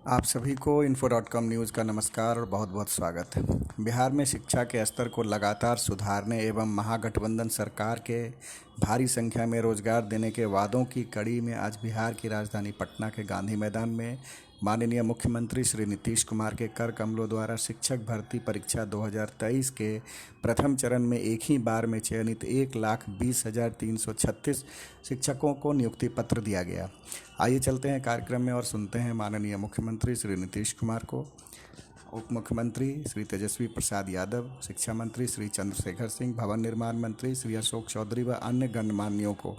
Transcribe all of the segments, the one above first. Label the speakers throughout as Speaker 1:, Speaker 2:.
Speaker 1: आप सभी को info.com न्यूज़ का नमस्कार और बहुत बहुत स्वागत है। बिहार में शिक्षा के स्तर को लगातार सुधारने एवं महागठबंधन सरकार के भारी संख्या में रोजगार देने के वादों की कड़ी में आज बिहार की राजधानी पटना के गांधी मैदान में माननीय मुख्यमंत्री श्री नीतीश कुमार के कर कमलों द्वारा शिक्षक भर्ती परीक्षा 2023 के प्रथम चरण में एक ही बार में चयनित 1,20,336 शिक्षकों को नियुक्ति पत्र दिया गया। आइए चलते हैं कार्यक्रम में और सुनते हैं माननीय मुख्यमंत्री श्री नीतीश कुमार को, उप मुख्यमंत्री श्री तेजस्वी प्रसाद यादव, शिक्षा मंत्री श्री चंद्रशेखर सिंह, भवन निर्माण मंत्री श्री अशोक चौधरी व अन्य गणमान्यों को।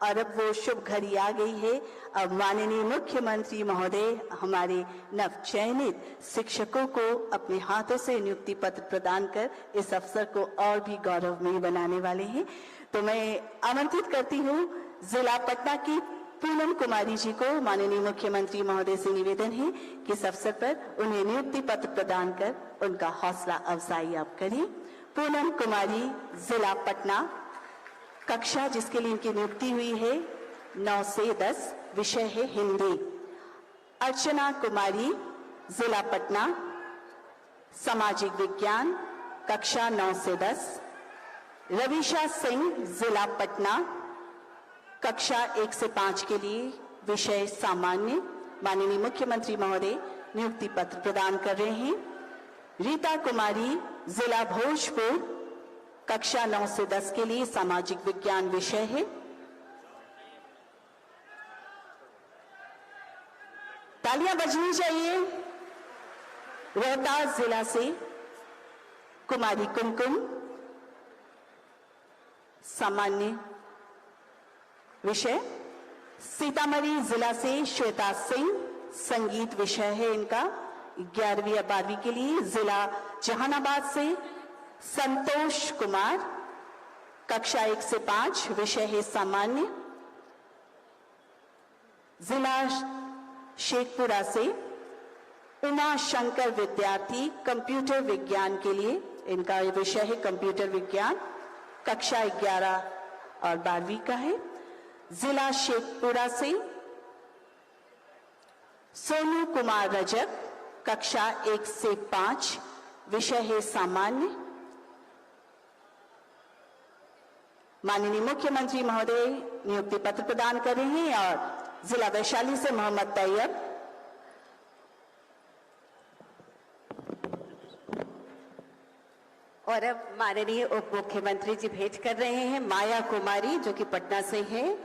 Speaker 2: और अब वो शुभ घड़ी आ गई है। अब माननीय मुख्यमंत्री महोदय हमारे नवचयनित शिक्षकों को अपने हाथों से नियुक्ति पत्र प्रदान कर इस अवसर को और भी गौरवमयी बनाने वाले हैं। तो मैं आमंत्रित करती हूँ जिला पटना की पूनम कुमारी जी को। माननीय मुख्यमंत्री महोदय से निवेदन है कि इस अवसर पर उन्हें नियुक्ति पत्र प्रदान कर उनका हौसला अफजाई आप करें। पूनम कुमारी, जिला पटना, कक्षा जिसके लिए इनकी नियुक्ति हुई है 9 से 10, विषय है हिंदी। अर्चना कुमारी, जिला पटना, सामाजिक विज्ञान, कक्षा 9 से 10। रविशा सिंह, जिला पटना, कक्षा 1 से 5 के लिए, विषय सामान्य। माननीय मुख्यमंत्री महोदय नियुक्ति पत्र प्रदान कर रहे हैं। रीता कुमारी, जिला भोजपुर, कक्षा 9 से 10 के लिए, सामाजिक विज्ञान विषय है। तालियां बजनी चाहिए। रोहतास जिला से कुमारी कुमकुम, सामान्य विषय। सीतामढ़ी जिला से श्वेता सिंह, संगीत विषय है इनका 11वीं या 12वीं के लिए। जिला जहानाबाद से संतोष कुमार, कक्षा 1 से 5, विषय है सामान्य। जिला शेखपुरा से उमा शंकर विद्यार्थी, कंप्यूटर विज्ञान के लिए, इनका विषय है कंप्यूटर विज्ञान, कक्षा 11 और 12वीं का है। जिला शेखपुरा से सोनू कुमार रजक, कक्षा 1 से 5, विषय है सामान्य। माननीय मुख्यमंत्री महोदय नियुक्ति पत्र प्रदान कर रहे हैं। और जिला वैशाली से मोहम्मद तैयब, और अब माननीय उप मुख्यमंत्री जी भेंट कर रहे हैं माया कुमारी जो कि पटना से हैं,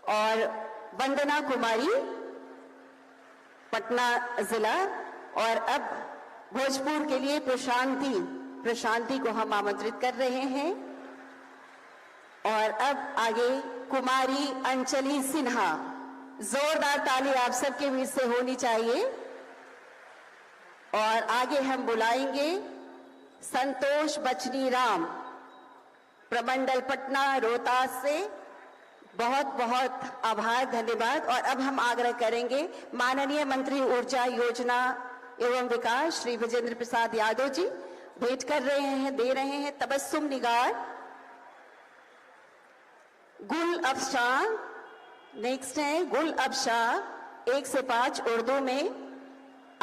Speaker 2: और वंदना कुमारी, पटना जिला। और अब भोजपुर के लिए प्रशांति को हम आमंत्रित कर रहे हैं। और अब आगे कुमारी अंजलि सिन्हा, जोरदार ताली आप सबके बीच से होनी चाहिए। और आगे हम बुलाएंगे संतोष बचनी राम, प्रमंडल पटना रोहतास से। बहुत बहुत आभार, धन्यवाद। और अब हम आग्रह करेंगे माननीय मंत्री ऊर्जा योजना एवं विकास श्री विजेंद्र प्रसाद यादव जी भेंट कर रहे हैं, दे रहे हैं तबस्सुम निगार। गुल अफशाह नेक्स्ट है, गुल अफशाह 1 से 5 उर्दू में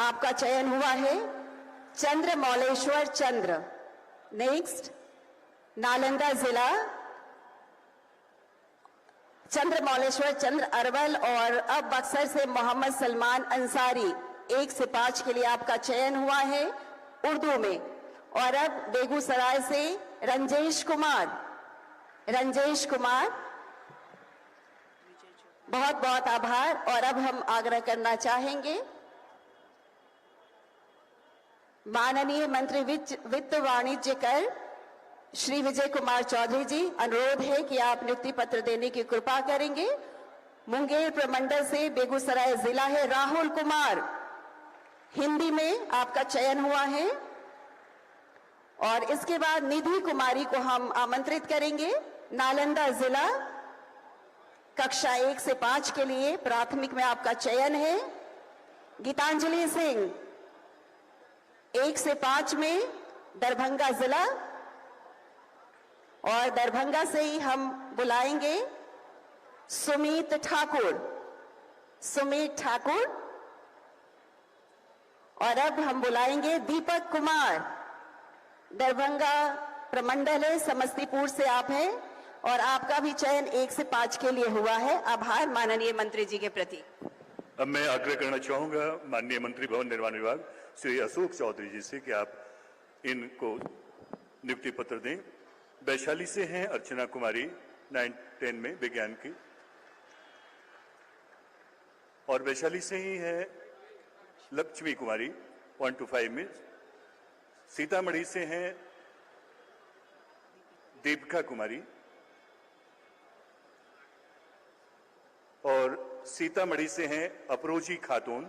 Speaker 2: आपका चयन हुआ है। चंद्र मौलेश्वर चंद्र, नेक्स्ट नालंदा जिला, चंद्र मौलेश्वर चंद्र अरवल। और अब बक्सर से मोहम्मद सलमान अंसारी, 1 से 5 के लिए आपका चयन हुआ है उर्दू में। और अब बेगूसराय से रंजेश कुमार, बहुत बहुत आभार। और अब हम आग्रह करना चाहेंगे माननीय मंत्री वित्त वाणिज्य कर श्री विजय कुमार चौधरी जी, अनुरोध है कि आप नियुक्ति पत्र देने की कृपा करेंगे। मुंगेर प्रमंडल से बेगूसराय जिला है, राहुल कुमार, हिंदी में आपका चयन हुआ है। और इसके बाद निधि कुमारी को हम आमंत्रित करेंगे, नालंदा जिला, कक्षा 1 से 5 के लिए, प्राथमिक में आपका चयन है। गीतांजलि सिंह 1 से 5 में, दरभंगा जिला। और दरभंगा से ही हम बुलाएंगे सुमित ठाकुर,
Speaker 3: और अब हम बुलाएंगे दीपक कुमार, दरभंगा प्रमंडल है, समस्तीपुर से आप हैं और आपका भी चयन 1 से 5 के लिए हुआ है। आभार माननीय मंत्री जी के प्रति।
Speaker 4: अब मैं आग्रह करना चाहूंगा माननीय मंत्री भवन निर्माण विभाग श्री अशोक चौधरी जी से कि आप इनको नियुक्ति पत्र दें। वैशाली से हैं अर्चना कुमारी 9-10 में विज्ञान की, और वैशाली से ही है लक्ष्मी कुमारी 1-5 में। सीतामढ़ी से हैं दीपिका कुमारी, और सीतामढ़ी से हैं अफरोजी खातून,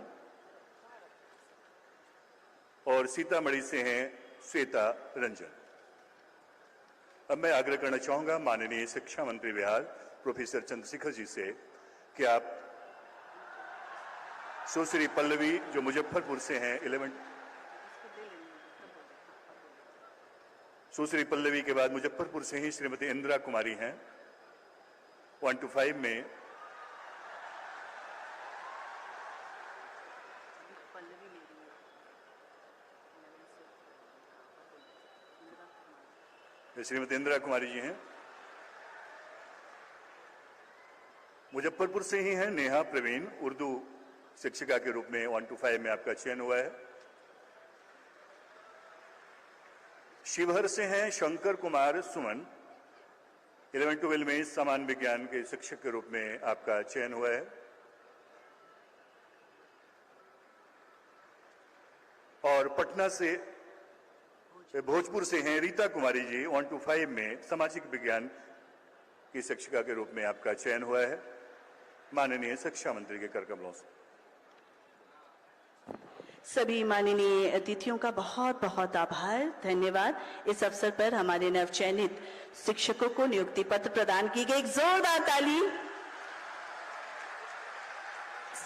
Speaker 4: और सीतामढ़ी से हैं श्वेता रंजन। अब मैं आग्रह करना चाहूंगा माननीय शिक्षा मंत्री बिहार प्रोफेसर चंद्रशेखर जी से कि आप सुश्री पल्लवी जो मुजफ्फरपुर से हैं 11, सुश्री पल्लवी के बाद मुजफ्फरपुर से ही श्रीमती इंदिरा कुमारी हैं 1-5 में, श्रीमती इंदिरा कुमारी जी हैं। मुजफ्फरपुर से ही हैं नेहा प्रवीण, उर्दू शिक्षिका के रूप में 1-5 में आपका चयन हुआ है। शिवहर से हैं शंकर कुमार सुमन, 11-12 में सामान्य विज्ञान के शिक्षक के रूप में आपका चयन हुआ है। और पटना से भोजपुर से हैं रीता कुमारी जी 1-5 में सामाजिक विज्ञान की शिक्षिका के रूप में आपका चयन हुआ है। माननीय शिक्षा मंत्री के कर कमलों से
Speaker 2: सभी माननीय अतिथियों का बहुत बहुत आभार, धन्यवाद। इस अवसर पर हमारे नवचयनित शिक्षकों को नियुक्ति पत्र प्रदान की गई। एक जोरदार ताली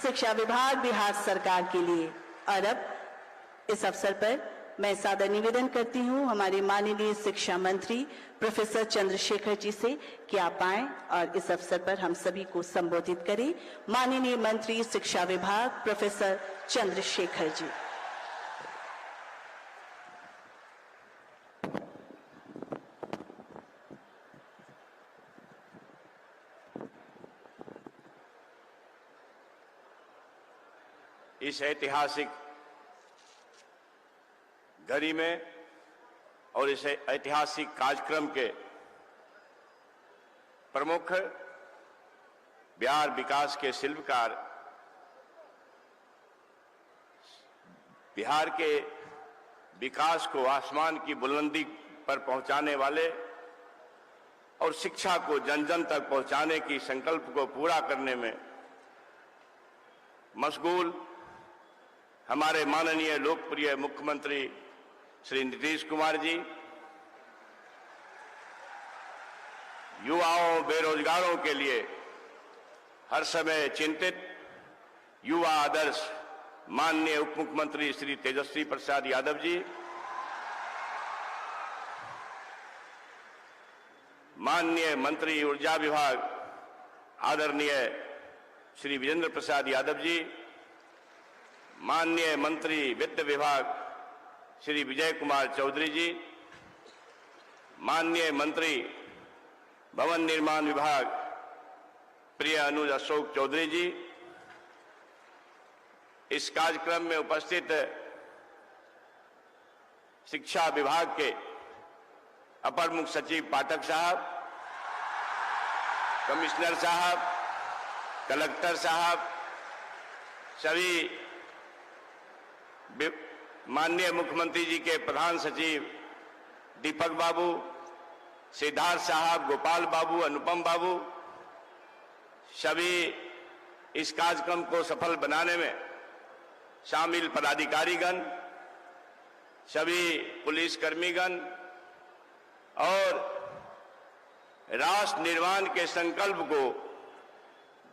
Speaker 2: शिक्षा विभाग बिहार सरकार के लिए। और अब इस अवसर पर मैं सादर निवेदन करती हूं हमारे माननीय शिक्षा मंत्री प्रोफेसर चंद्रशेखर जी से कि आप आएं और इस अवसर पर हम सभी को संबोधित करें। माननीय मंत्री शिक्षा विभाग प्रोफेसर चंद्रशेखर जी।
Speaker 5: इस ऐतिहासिक घड़ी में और इस ऐतिहासिक कार्यक्रम के प्रमुख बिहार विकास के शिल्पकार, बिहार के विकास को आसमान की बुलंदी पर पहुंचाने वाले और शिक्षा को जन जन तक पहुंचाने की संकल्प को पूरा करने में मशगूल हमारे माननीय लोकप्रिय मुख्यमंत्री श्री नीतीश कुमार जी, युवाओं बेरोजगारों के लिए हर समय चिंतित युवा आदर्श माननीय उप मुख्यमंत्री श्री तेजस्वी प्रसाद यादव जी, माननीय मंत्री ऊर्जा विभाग आदरणीय श्री विजेंद्र प्रसाद यादव जी, माननीय मंत्री वित्त विभाग श्री विजय कुमार चौधरी जी, माननीय मंत्री भवन निर्माण विभाग प्रिय अनुज अशोक चौधरी जी, इस कार्यक्रम में उपस्थित शिक्षा विभाग के अपर मुख्य सचिव पाठक साहब, कमिश्नर साहब, कलेक्टर साहब, सभी माननीय मुख्यमंत्री जी के प्रधान सचिव दीपक बाबू, सिद्धार्थ साहब, गोपाल बाबू, अनुपम बाबू, सभी इस कार्यक्रम को सफल बनाने में शामिल पदाधिकारीगण, सभी पुलिसकर्मीगण और राष्ट्र निर्माण के संकल्प को,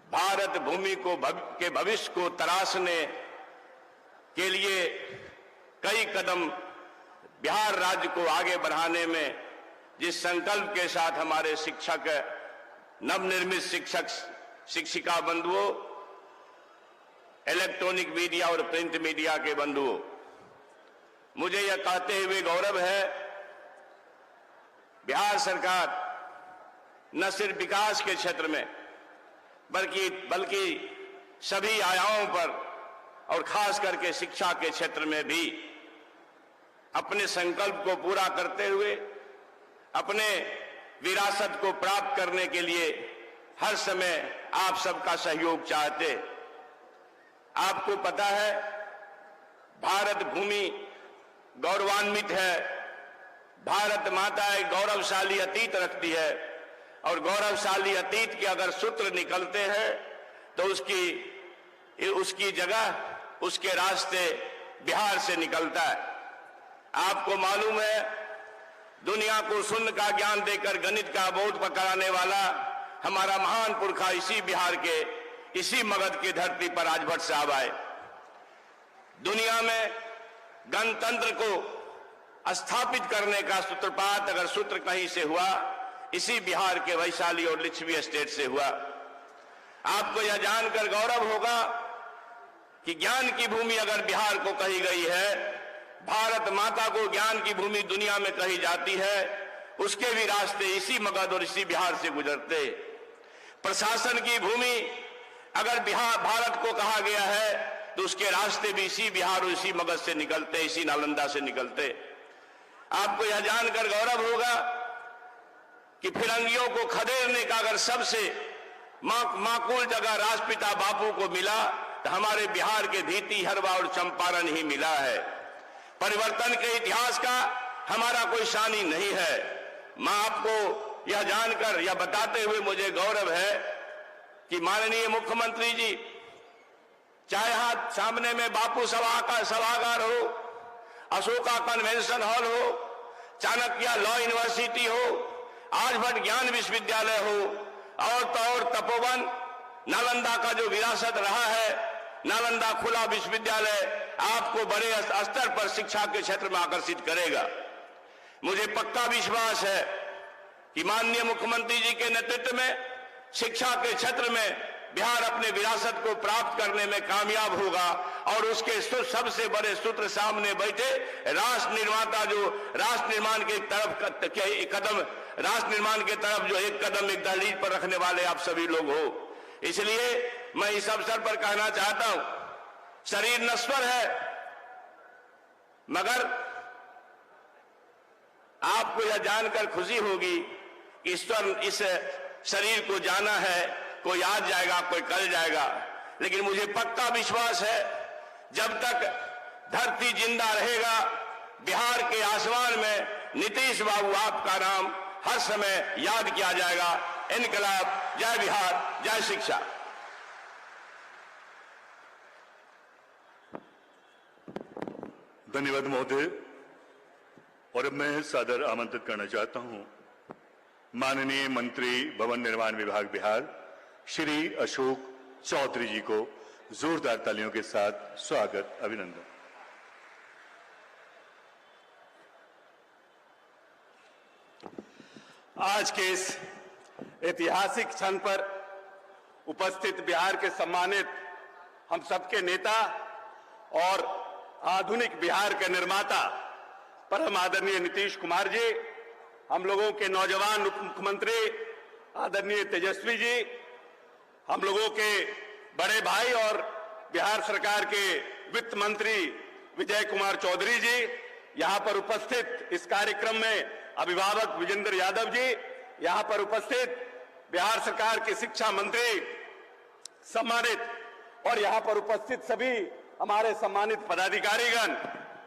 Speaker 5: भारत भूमि को के भविष्य को तराशने के लिए कई कदम बिहार राज्य को आगे बढ़ाने में जिस संकल्प के साथ हमारे शिक्षक, नवनिर्मित शिक्षक शिक्षिका बंधुओं, इलेक्ट्रॉनिक मीडिया और प्रिंट मीडिया के बंधुओं, मुझे यह कहते हुए गौरव है, बिहार सरकार न सिर्फ विकास के क्षेत्र में बल्कि सभी आयामों पर और खास करके शिक्षा के क्षेत्र में भी अपने संकल्प को पूरा करते हुए अपने विरासत को प्राप्त करने के लिए हर समय आप सबका सहयोग चाहते। आपको पता है, भारत भूमि गौरवान्वित है। भारत माता एक गौरवशाली अतीत रखती है और गौरवशाली अतीत के अगर सूत्र निकलते हैं तो उसकी जगह, उसके रास्ते बिहार से निकलता है। आपको मालूम है, दुनिया को शून्य का ज्ञान देकर गणित का बोध पकड़ाने वाला हमारा महान पुरखा इसी बिहार के, इसी मगध की धरती पर राजभट्ट साहब आए। दुनिया में गणतंत्र को स्थापित करने का सूत्रपात अगर सूत्र कहीं से हुआ, इसी बिहार के वैशाली और लिच्छवी स्टेट से हुआ। आपको यह जानकर गौरव होगा कि ज्ञान की भूमि अगर बिहार को कही गई है, भारत माता को ज्ञान की भूमि दुनिया में कही जाती है, उसके भी रास्ते इसी मगध और इसी बिहार से गुजरते। प्रशासन की भूमि अगर बिहार भारत को कहा गया है तो उसके रास्ते भी इसी बिहार और इसी मगध से निकलते, इसी नालंदा से निकलते। आपको यह जानकर गौरव होगा कि फिरंगियों को खदेड़ने का अगर सबसे माकूल जगह राष्ट्रपिता बापू को मिला तो हमारे बिहार के धीती, हरवा और चंपारण ही मिला है। परिवर्तन के इतिहास का हमारा कोई शानी नहीं है। मैं आपको यह जानकर, यह बताते हुए मुझे गौरव है कि माननीय मुख्यमंत्री जी, चाहे हाथ सामने में बापू सभागार हो, अशोका कन्वेंशन हॉल हो, चाणक्य लॉ यूनिवर्सिटी हो, आर्यभट्ट ज्ञान विश्वविद्यालय हो, और तो और तपोवन, नालंदा का जो विरासत रहा है, नालंदा खुला विश्वविद्यालय आपको बड़े स्तर पर शिक्षा के क्षेत्र में आकर्षित करेगा। मुझे पक्का विश्वास है कि माननीय मुख्यमंत्री जी के नेतृत्व में शिक्षा के क्षेत्र में बिहार अपने विरासत को प्राप्त करने में कामयाब होगा और उसके सबसे बड़े सूत्र सामने बैठे राष्ट्र निर्माता, जो राष्ट्र निर्माण के तरफ जो एक कदम एक दहलीज पर रखने वाले आप सभी लोग हो। इसलिए मैं इस अवसर पर कहना चाहता हूं, शरीर नश्वर है, मगर आपको यह जानकर खुशी होगी कि ईश्वर इस शरीर को जाना है, कोई आज जाएगा, कोई कल जाएगा, लेकिन मुझे पक्का विश्वास है जब तक धरती जिंदा रहेगा, बिहार के आसमान में नीतीश बाबू आपका नाम हर समय याद किया जाएगा। इनकलाब, जय बिहार, जय शिक्षा।
Speaker 4: धन्यवाद महोदय। और अब मैं सादर आमंत्रित करना चाहता हूं माननीय मंत्री भवन निर्माण विभाग बिहार श्री अशोक चौधरी जी को जोरदार तालियों के साथ स्वागत, अभिनंदन।
Speaker 6: आज के इस ऐतिहासिक क्षण पर उपस्थित बिहार के सम्मानित हम सबके नेता और आधुनिक बिहार के निर्माता परम आदरणीय नीतीश कुमार जी, हम लोगों के नौजवान उप मुख्यमंत्री आदरणीय तेजस्वी जी, हम लोगों के बड़े भाई और बिहार सरकार के वित्त मंत्री विजय कुमार चौधरी जी, यहां पर उपस्थित इस कार्यक्रम में अभिभावक विजेंद्र यादव जी, यहां पर उपस्थित बिहार सरकार के शिक्षा मंत्री सम्मानित, और यहां पर उपस्थित सभी हमारे सम्मानित पदाधिकारीगण,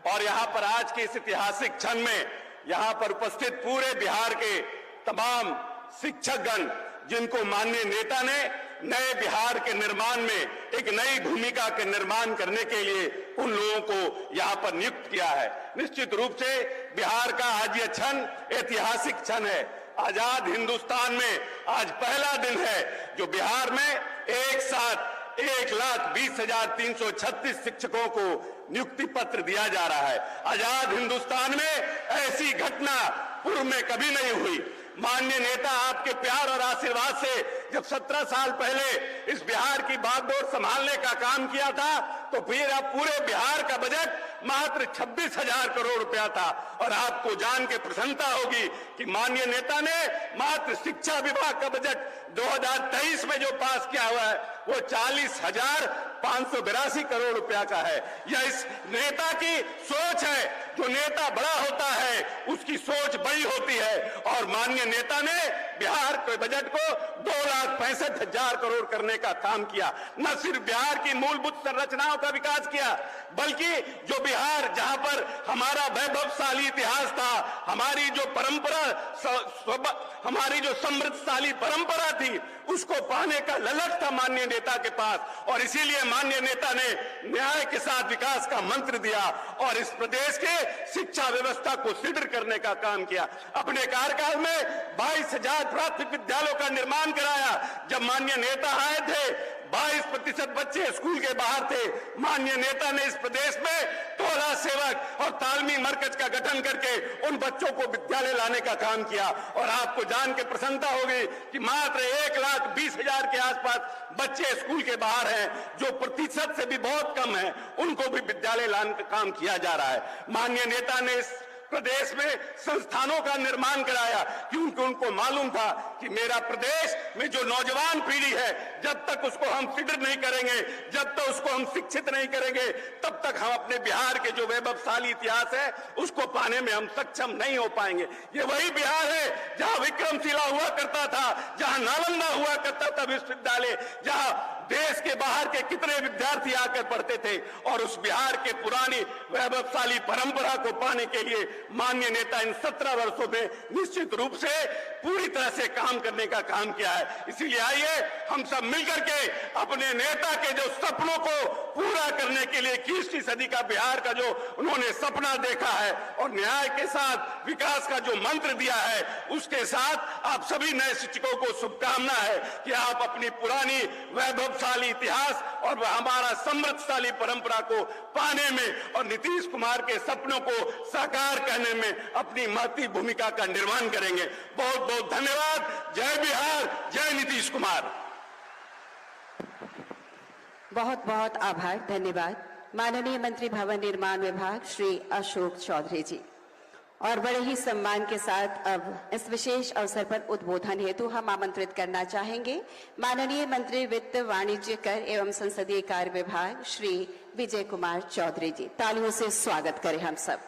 Speaker 6: और यहां पर आज के इस ऐतिहासिक क्षण में यहां पर उपस्थित पूरे बिहार के तमाम शिक्षकगण, जिनको माननीय नेता ने नए बिहार के निर्माण में एक नई भूमिका के निर्माण करने के लिए उन लोगों को यहां पर नियुक्त किया है। निश्चित रूप से बिहार का आज यह क्षण ऐतिहासिक क्षण है। आजाद हिंदुस्तान में आज पहला दिन है जो बिहार में एक साथ 1,20,336 शिक्षकों को नियुक्ति पत्र दिया जा रहा है। आजाद हिंदुस्तान में ऐसी घटना पूर्व में कभी नहीं हुई। माननीय नेता आपके प्यार और आशीर्वाद से जब 17 साल पहले इस बिहार की बागडोर संभालने का काम किया था, तो फिर अब पूरे बिहार का बजट मात्र 26,000 करोड़ रुपया था। और आपको जान के प्रसन्नता होगी कि माननीय नेता ने मात्र शिक्षा विभाग का बजट 2023 में जो पास किया हुआ है वो 40,582 करोड़ रुपया का है। यह इस नेता की सोच है। जो नेता बड़ा होता है उसकी सोच बड़ी होती है। और माननीय नेता ने बिहार के बजट को 2,65,000 करोड़ करने का काम किया। न सिर्फ बिहार की मूलभूत संरचनाओं का विकास किया, बल्कि जो बिहार जहां पर हमारा वैभवशाली इतिहास था, हमारी जो परंपरा, हमारी जो समृद्धशाली परंपरा थी, उसको पाने का ललक था माननीय नेता के पास। और इसीलिए माननीय नेता ने न्याय के साथ विकास का मंत्र दिया और इस प्रदेश के शिक्षा व्यवस्था को सुदृढ़ करने का काम किया। अपने कार्यकाल में 22,000 प्राथमिक विद्यालयों का निर्माण कराया। जब माननीय नेता आए थे 22% बच्चे स्कूल के बाहर थे। माननीय नेता ने इस प्रदेश में टोला सेवक और तालमी मरकज का गठन करके उन बच्चों को विद्यालय लाने का काम किया। और आपको जान के प्रसन्नता होगी कि मात्र 1,20,000 के आसपास बच्चे स्कूल के बाहर हैं, जो प्रतिशत से भी बहुत कम है, उनको भी विद्यालय लाने का काम किया जा रहा है। माननीय नेता ने इस प्रदेश में संस्थानों का निर्माण कराया, क्योंकि उनको मालूम था कि मेरा प्रदेश में जो नौजवान पीढ़ी है, जब तक उसको हम सुदृढ़ नहीं करेंगे, जब तक उसको हम शिक्षित नहीं करेंगे, तब तक हम अपने बिहार के जो वैभवशाली इतिहास है उसको पाने में हम सक्षम नहीं हो पाएंगे। ये वही बिहार है जहां विक्रमशिला हुआ करता था, जहां नालंदा हुआ करता था विश्वविद्यालय, जहां देश के बाहर के कितने विद्यार्थी आकर पढ़ते थे। और उस बिहार के पुरानी वैभवशाली परंपरा को पाने के लिए माननीय नेता इन 17 वर्षों में निश्चित रूप से पूरी तरह से काम करने का काम किया है। इसीलिए आइए हम सब मिलकर के अपने नेता के जो सपनों को पूरा करने के लिए 21वीं सदी का बिहार का जो उन्होंने सपना देखा है और न्याय के साथ विकास का जो मंत्र दिया है, उसके साथ आप सभी नए शिक्षकों को शुभकामना है कि आप अपनी पुरानी वैभवशाली इतिहास और हमारा समृद्धशाली परंपरा को पाने में और नीतीश कुमार के सपनों को साकार करने में अपनी महत्वपूर्ण भूमिका का निर्वहन करेंगे। बहुत बहुत धन्यवाद। जय बिहार, जय नीतीश कुमार।
Speaker 3: बहुत बहुत आभार, धन्यवाद माननीय मंत्री भवन निर्माण विभाग श्री अशोक चौधरी जी। और बड़े ही सम्मान के साथ अब इस विशेष अवसर पर उद्बोधन हेतु हम आमंत्रित करना चाहेंगे माननीय मंत्री वित्त, वाणिज्य, कर एवं संसदीय कार्य विभाग श्री विजय कुमार चौधरी जी। तालियों से स्वागत करें हम सब।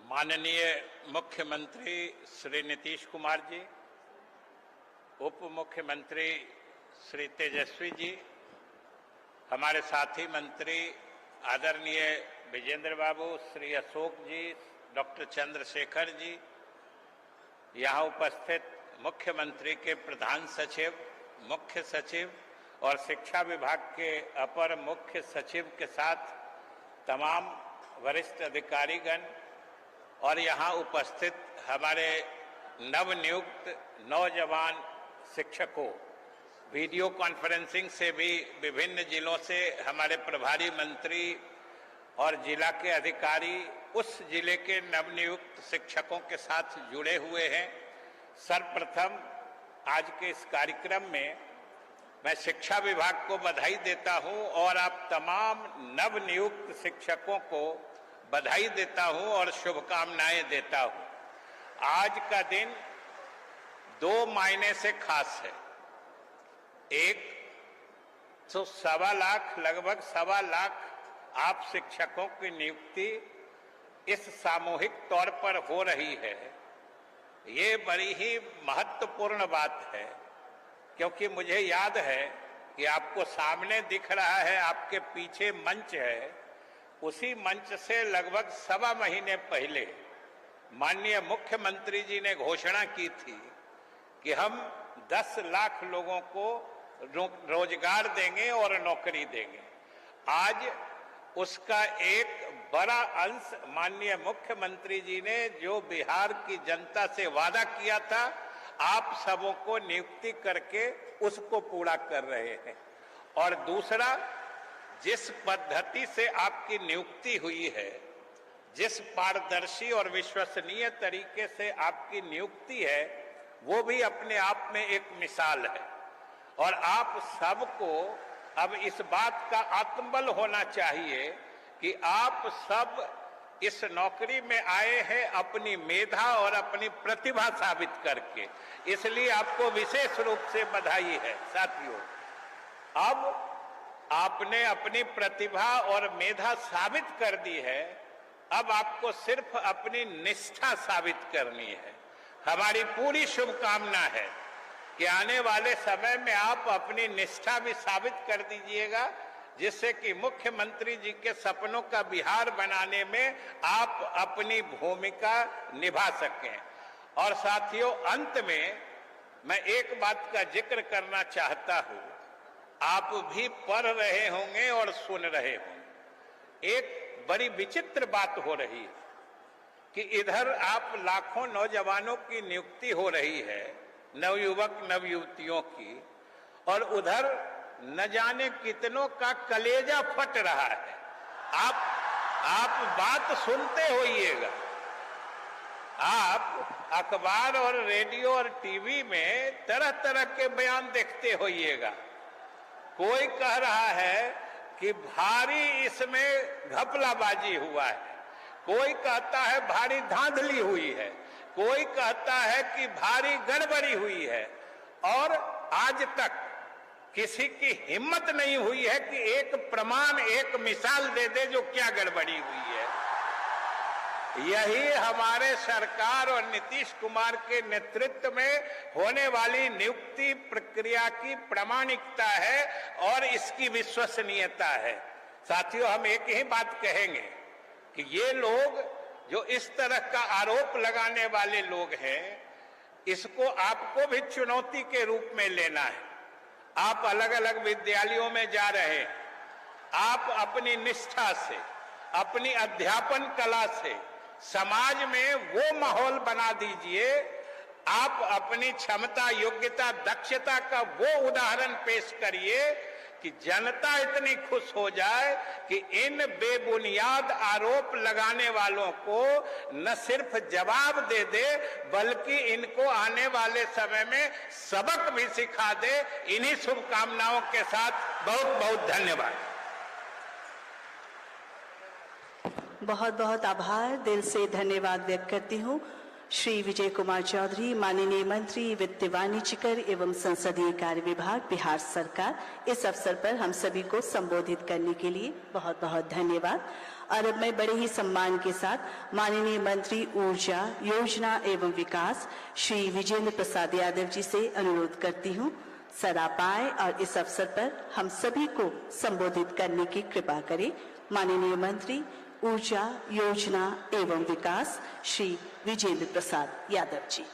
Speaker 7: माननीय मुख्यमंत्री श्री नीतीश कुमार जी, उप मुख्यमंत्री श्री तेजस्वी जी, हमारे साथी मंत्री आदरणीय विजेंद्र बाबू, श्री अशोक जी, डॉक्टर चंद्रशेखर जी, यहाँ उपस्थित मुख्यमंत्री के प्रधान सचिव, मुख्य सचिव और शिक्षा विभाग के अपर मुख्य सचिव के साथ तमाम वरिष्ठ अधिकारीगण और यहाँ उपस्थित हमारे नवनियुक्त नौजवान शिक्षकों, वीडियो कॉन्फ्रेंसिंग से भी विभिन्न जिलों से हमारे प्रभारी मंत्री और जिला के अधिकारी उस जिले के नवनियुक्त शिक्षकों के साथ जुड़े हुए हैं। सर्वप्रथम आज के इस कार्यक्रम में मैं शिक्षा विभाग को बधाई देता हूं और आप तमाम नवनियुक्त शिक्षकों को बधाई देता हूं और शुभकामनाएं देता हूं। आज का दिन 2 मायने से खास है। एक तो 1.25 लाख, लगभग 1.25 लाख आप शिक्षकों की नियुक्ति इस सामूहिक तौर पर हो रही है। ये बड़ी ही महत्वपूर्ण बात है, क्योंकि मुझे याद है कि आपको सामने दिख रहा है, आपके पीछे मंच है, उसी मंच से लगभग 1.25 महीने पहले माननीय मुख्यमंत्री जी ने घोषणा की थी कि हम 10 लाख लोगों को रोजगार देंगे और नौकरी देंगे। आज उसका एक बड़ा अंश माननीय मुख्यमंत्री जी ने जो बिहार की जनता से वादा किया था, आप सबों को नियुक्ति करके उसको पूरा कर रहे हैं। और दूसरा, जिस पद्धति से आपकी नियुक्ति हुई है जिस पारदर्शी और विश्वसनीय तरीके से आपकी नियुक्ति है वो भी अपने आप में एक मिसाल है। और आप सबको अब इस बात का आत्मबल होना चाहिए कि आप सब इस नौकरी में आए हैं अपनी मेधा और अपनी प्रतिभा साबित करके, इसलिए आपको विशेष रूप से बधाई है। साथियों, अब आपने अपनी प्रतिभा और मेधा साबित कर दी है, अब आपको सिर्फ अपनी निष्ठा साबित करनी है। हमारी पूरी शुभकामना है कि आने वाले समय में आप अपनी निष्ठा भी साबित कर दीजिएगा, जिससे कि मुख्यमंत्री जी के सपनों का बिहार बनाने में आप अपनी भूमिका निभा सकें। और साथियों, अंत में मैं एक बात का जिक्र करना चाहता हूं। आप भी पढ़ रहे होंगे और सुन रहे होंगे, एक बड़ी विचित्र बात हो रही है कि इधर आप लाखों नौजवानों की नियुक्ति हो रही है, नवयुवक नवयुवतियों की, और उधर न जाने कितनों का कलेजा फट रहा है। आप बात सुनते होइएगा, आप अखबार और रेडियो और टीवी में तरह तरह के बयान देखते होइएगा। कोई कह रहा है कि भारी इसमें घपलाबाजी हुआ है, कोई कहता है भारी धांधली हुई है, कोई कहता है कि भारी गड़बड़ी हुई है, और आज तक किसी की हिम्मत नहीं हुई है कि एक प्रमाण, एक मिसाल दे दे जो क्या गड़बड़ी हुई है। यही हमारे सरकार और नीतीश कुमार के नेतृत्व में होने वाली नियुक्ति प्रक्रिया की प्रामाणिकता है और इसकी विश्वसनीयता है। साथियों, हम एक ही बात कहेंगे कि ये लोग जो इस तरह का आरोप लगाने वाले लोग हैं, इसको आपको भी चुनौती के रूप में लेना है। आप अलग अलग विद्यालयों में जा रहे हैं, आप अपनी निष्ठा से, अपनी अध्यापन कला से समाज में वो माहौल बना दीजिए, आप अपनी क्षमता, योग्यता, दक्षता का वो उदाहरण पेश करिए कि जनता इतनी खुश हो जाए कि इन बेबुनियाद आरोप लगाने वालों को न सिर्फ जवाब दे दे, बल्कि इनको आने वाले समय में सबक भी सिखा दे। इन्हीं शुभकामनाओं के साथ बहुत बहुत धन्यवाद।
Speaker 2: बहुत बहुत आभार, दिल से धन्यवाद व्यक्त करती हूँ श्री विजय कुमार चौधरी, माननीय मंत्री वित्त वाणिज्य कर एवं संसदीय कार्य विभाग, बिहार सरकार। इस अवसर पर हम सभी को संबोधित करने के लिए बहुत बहुत धन्यवाद। और अब मैं बड़े ही सम्मान के साथ माननीय मंत्री ऊर्जा, योजना एवं विकास श्री विजेंद्र प्रसाद यादव जी से अनुरोध करती हूँ, सर आप आए और इस अवसर पर हम सभी को संबोधित करने की कृपा करें। माननीय मंत्री ऊर्जा, योजना एवं विकास श्री विजेंद्र प्रसाद यादव जी।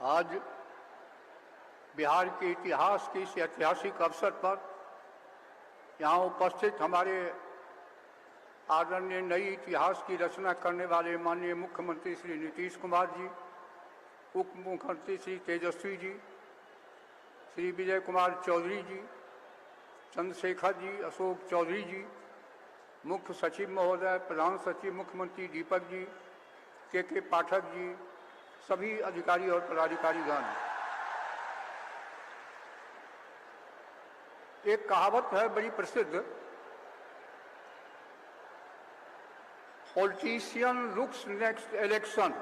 Speaker 8: आज बिहार के इतिहास के इस ऐतिहासिक अवसर पर यहाँ उपस्थित हमारे आदरणीय नई इतिहास की रचना करने वाले माननीय मुख्यमंत्री श्री नीतीश कुमार जी, उप मुख्यमंत्री श्री तेजस्वी जी, श्री विजय कुमार चौधरी जी, चंद्रशेखर जी, अशोक चौधरी जी, मुख्य सचिव महोदय, प्रधान सचिव मुख्यमंत्री दीपक जी, के पाठक जी, सभी अधिकारी और पदाधिकारीगण। एक कहावत है बड़ी प्रसिद्ध, पॉलिटिशियन लुक्स नेक्स्ट इलेक्शन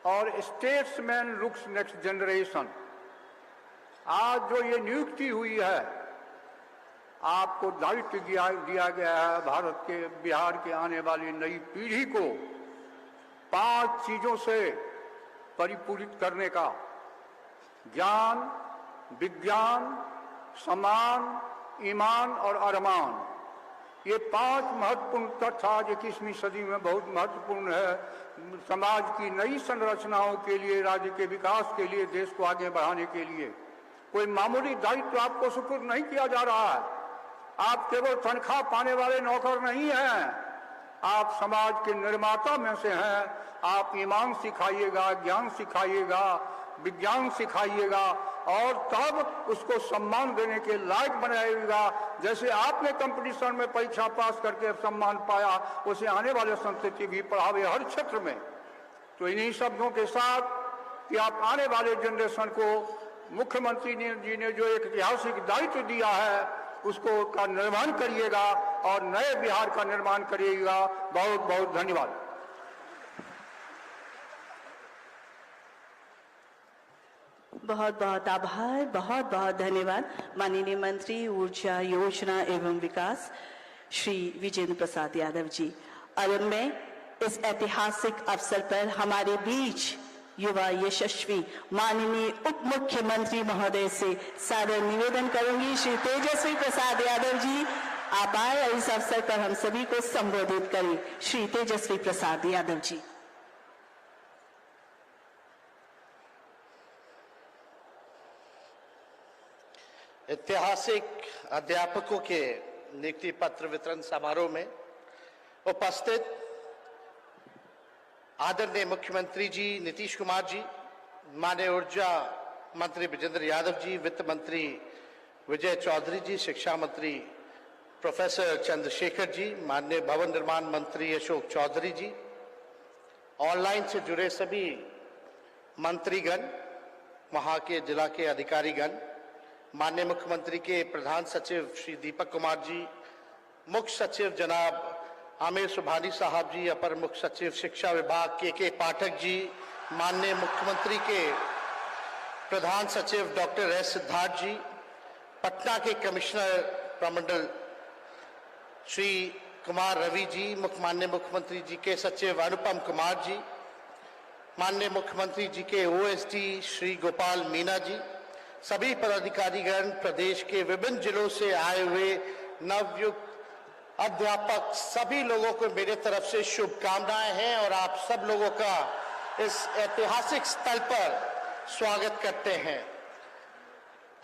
Speaker 8: और स्टेट्समैन लुक्स नेक्स्ट जनरेशन। आज जो ये नियुक्ति हुई है, आपको दायित्व दिया गया है भारत के, बिहार के आने वाली नई पीढ़ी को 5 चीजों से परिपूरित करने का: ज्ञान, विज्ञान, सम्मान, ईमान और अरमान। ये 5 महत्वपूर्ण तथ्य आज 21वीं सदी में बहुत महत्वपूर्ण है। समाज की नई संरचनाओं के लिए, राज्य के विकास के लिए, देश को आगे बढ़ाने के लिए कोई मामूली दायित्व आपको सुपुर्द नहीं किया जा रहा है। आप केवल तनख्वाह पाने वाले नौकर नहीं हैं, आप समाज के निर्माता में से हैं। आप ईमान सिखाइएगा, ज्ञान सिखाइएगा, विज्ञान सिखाइएगा और तब उसको सम्मान देने के लायक बनाइएगा। जैसे आपने कंपटीशन में परीक्षा पास करके सम्मान पाया, उसे आने वाले संतति भी पढ़ावे हर क्षेत्र में। तो इन्हीं शब्दों के साथ कि आप आने वाले जनरेशन को मुख्यमंत्री जी ने जो एक ऐतिहासिक दायित्व दिया है उसको का निर्माण करिएगा और नए बिहार का निर्माण करिएगा। बहुत बहुत धन्यवाद।
Speaker 2: बहुत बहुत आभार, बहुत बहुत धन्यवाद माननीय मंत्री ऊर्जा योजना एवं विकास श्री विजेंद्र प्रसाद यादव जी। और मैं इस ऐतिहासिक अवसर पर हमारे बीच युवा यशस्वी माननीय उप मुख्यमंत्री महोदय से सादर निवेदन करूंगी। श्री तेजस्वी प्रसाद यादव जी, आप आए और इस अवसर पर हम सभी को संबोधित करें। श्री तेजस्वी प्रसाद यादव जी।
Speaker 9: ऐतिहासिक अध्यापकों के नियुक्ति पत्र वितरण समारोह में उपस्थित आदरणीय मुख्यमंत्री जी नीतीश कुमार जी, माननीय ऊर्जा मंत्री विजेंद्र यादव जी, वित्त मंत्री विजय चौधरी जी, शिक्षा मंत्री प्रोफेसर चंद्रशेखर जी, माननीय भवन निर्माण मंत्री अशोक चौधरी जी, ऑनलाइन से जुड़े सभी मंत्रीगण, वहां के जिला के अधिकारीगण, माननीय मुख्यमंत्री के प्रधान सचिव श्री दीपक कुमार जी, मुख्य सचिव जनाब आमिर सुबहानी साहब जी, अपर मुख्य सचिव शिक्षा विभाग के पाठक जी, माननीय मुख्यमंत्री के प्रधान सचिव डॉक्टर एस सिद्धार्थ जी, पटना के कमिश्नर प्रमंडल श्री कुमार रवि जी, माननीय मुख्यमंत्री जी के सचिव अनुपम कुमार जी, माननीय मुख्यमंत्री जी के ओएसडी श्री गोपाल मीना जी, सभी पदाधिकारीगण, प्रदेश के विभिन्न जिलों से आए हुए नवयुक्त अध्यापक, सभी लोगों को मेरे तरफ से शुभकामनाएं हैं और आप सब लोगों का इस ऐतिहासिक स्थल पर स्वागत करते हैं।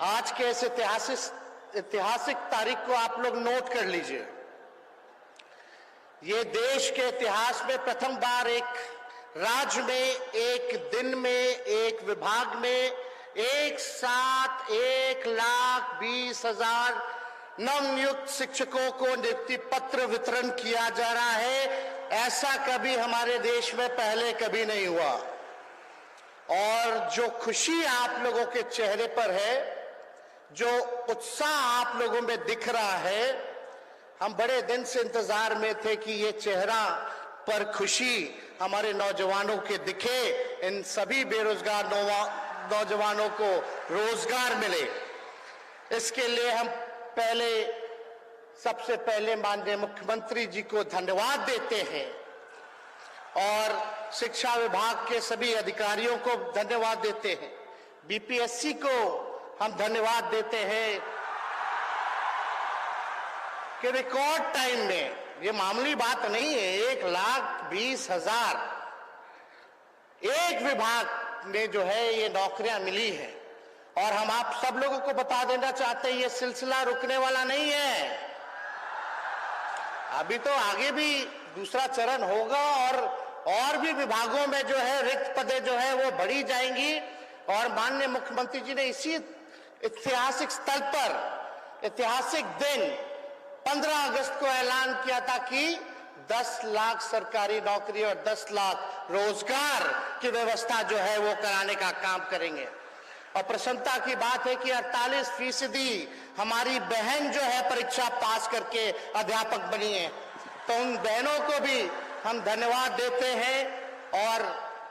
Speaker 9: आज के इस ऐतिहासिक तारीख को आप लोग नोट कर लीजिए। ये देश के इतिहास में प्रथम बार एक राज्य में, एक दिन में, एक विभाग में एक साथ 1,20,000 नवनियुक्त शिक्षकों को नियुक्ति पत्र वितरण किया जा रहा है। ऐसा कभी हमारे देश में पहले कभी नहीं हुआ। और जो खुशी आप लोगों के चेहरे पर है, जो उत्साह आप लोगों में दिख रहा है, हम बड़े दिन से इंतजार में थे कि ये चेहरा पर खुशी हमारे नौजवानों के दिखे, इन सभी बेरोजगार नौजवानों को रोजगार मिले। इसके लिए हम सबसे पहले माननीय मुख्यमंत्री जी को धन्यवाद देते हैं और शिक्षा विभाग के सभी अधिकारियों को धन्यवाद देते हैं। बीपीएससी को हम धन्यवाद देते हैं कि रिकॉर्ड टाइम में, ये मामूली बात नहीं है, 1,20,000 एक विभाग में जो है ये नौकरियां मिली है। और हम आप सब लोगों को बता देना चाहते हैं, ये सिलसिला रुकने वाला नहीं है। अभी तो आगे भी दूसरा चरण होगा और भी विभागों में जो है रिक्त पदें जो है वो बढ़ी जाएंगी। और माननीय मुख्यमंत्री जी ने इसी ऐतिहासिक स्थल पर, ऐतिहासिक दिन 15 अगस्त को ऐलान किया था कि 10 लाख सरकारी नौकरी और 10 लाख रोजगार की व्यवस्था जो है वो कराने का काम करेंगे। और प्रसन्नता की बात है कि 48% हमारी बहन जो है परीक्षा पास करके अध्यापक बनी है। तो उन बहनों को भी हम धन्यवाद देते हैं। और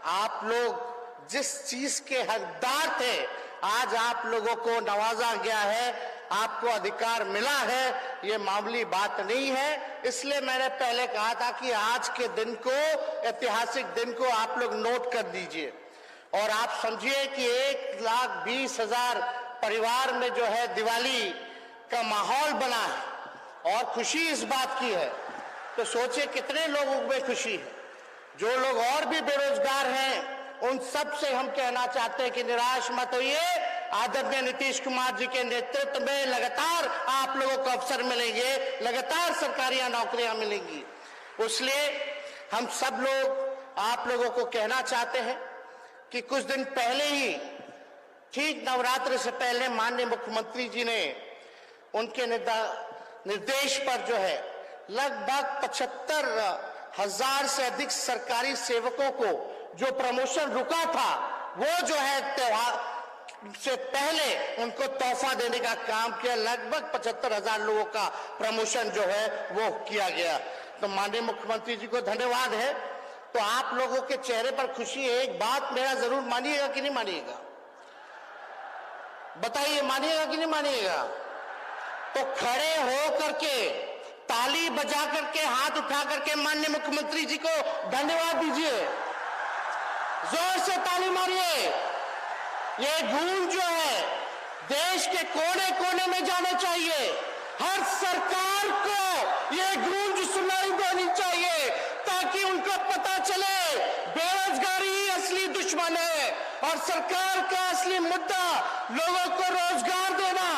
Speaker 9: आप लोग जिस चीज के हकदार थे, आज आप लोगों को नवाजा गया है, आपको अधिकार मिला है, ये मामूली बात नहीं है। इसलिए मैंने पहले कहा था कि आज के दिन को, ऐतिहासिक दिन को आप लोग नोट कर दीजिए और आप समझिए कि 1,20,000 परिवार में जो है दिवाली का माहौल बना है और खुशी इस बात की है। तो सोचिए कितने लोगों में खुशी है। जो लोग और भी बेरोजगार हैं, उन सब से हम कहना चाहते हैं कि निराश मत होइए। आदरणीय नीतीश कुमार जी के नेतृत्व में लगातार आप लोगों को अवसर मिलेंगे, लगातार सरकारी नौकरियां मिलेंगी। इसलिए हम सब लोग आप लोगों को कहना चाहते हैं कि कुछ दिन पहले ही, ठीक नवरात्र से पहले, माननीय मुख्यमंत्री जी ने उनके निर्देश पर जो है लगभग 75,000 से अधिक सरकारी सेवकों को जो प्रमोशन रुका था, वो जो है त्योहार से पहले उनको तोहफा देने का काम किया। लगभग 75,000 लोगों का प्रमोशन जो है वो किया गया। तो माननीय मुख्यमंत्री जी को धन्यवाद है। तो आप लोगों के चेहरे पर खुशी है। एक बात मेरा जरूर मानिएगा कि नहीं मानिएगा? बताइए, मानिएगा कि नहीं मानिएगा? तो खड़े हो करके, ताली बजा करके, हाथ उठा करके माननीय मुख्यमंत्री जी को धन्यवाद दीजिए। जोर से ताली मारिए। ये गूंज जो है देश के कोने कोने में जाना चाहिए। हर सरकार को ये गूंज सुनाई देनी चाहिए ताकि उनको पता चले बेरोजगारी ही असली दुश्मन है और सरकार का असली मुद्दा लोगों को रोजगार देना,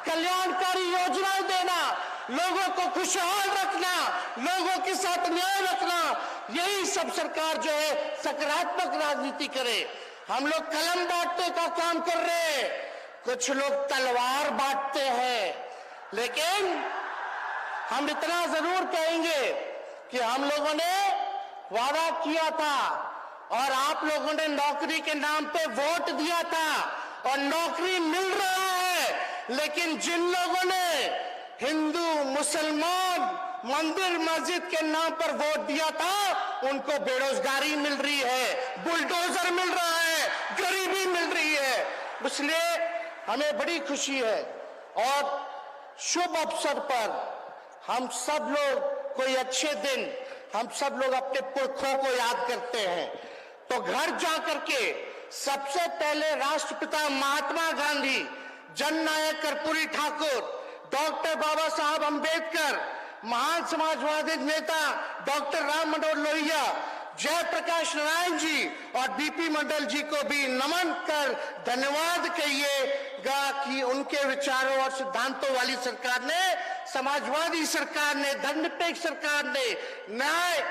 Speaker 9: कल्याणकारी योजनाएं देना, लोगों को खुशहाल रखना, लोगों के साथ न्याय रखना, यही सब सरकार जो है सकारात्मक राजनीति करे। हम लोग कलम बांटने का काम कर रहे हैं, कुछ लोग तलवार बांटते हैं। लेकिन हम इतना जरूर कहेंगे कि हम लोगों ने वादा किया था और आप लोगों ने नौकरी के नाम पे वोट दिया था और नौकरी मिल रहा है। लेकिन जिन लोगों ने हिंदू, मुसलमान, मंदिर मस्जिद के नाम पर वोट दिया था, उनको बेरोजगारी मिल रही है, बुलडोजर मिल रहा है, गरीबी मिल रही है। इसलिए हमें बड़ी खुशी है और शुभ अवसर पर हम सब लोग कोई अच्छे दिन, हम सब लोग अपने पुरखों को याद करते हैं। तो घर जा करके सबसे पहले राष्ट्रपिता महात्मा गांधी, जननायक कर्पूरी ठाकुर, डॉक्टर बाबा साहब अंबेडकर, महान समाजवादी नेता डॉक्टर राम मनोहर लोहिया, जयप्रकाश नारायण जी और बीपी मंडल जी को भी नमन कर धन्यवाद कहिएगा कि उनके विचारों और सिद्धांतों वाली सरकार ने, समाजवादी सरकार ने, धर्मनिरपेक्ष सरकार ने, न्याय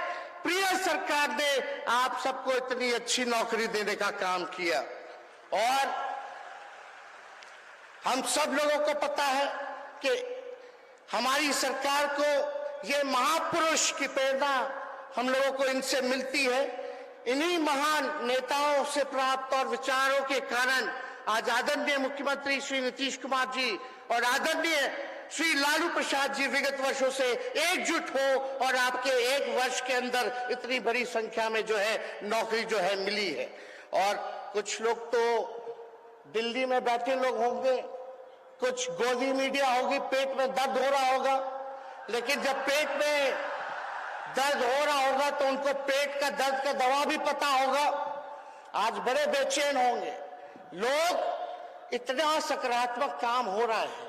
Speaker 9: प्रिय सरकार ने आप सबको इतनी अच्छी नौकरी देने का काम किया। और हम सब लोगों को पता है कि हमारी सरकार को ये महापुरुष की प्रेरणा हम लोगों को इनसे मिलती है। इन्हीं महान नेताओं से प्राप्त और विचारों के कारण आज आदरणीय मुख्यमंत्री श्री नीतीश कुमार जी और आदरणीय श्री लालू प्रसाद जी विगत वर्षों से एकजुट हो और आपके एक वर्ष के अंदर इतनी बड़ी संख्या में जो है नौकरी जो है मिली है। और कुछ लोग तो दिल्ली में बैठे लोग होंगे, कुछ गोदी मीडिया होगी, पेट में दर्द हो रहा होगा, लेकिन जब पेट में दर्द हो रहा होगा तो उनको पेट का दर्द का दवा भी पता होगा। आज बड़े बेचैन होंगे लोग। इतना सकारात्मक काम हो रहा है।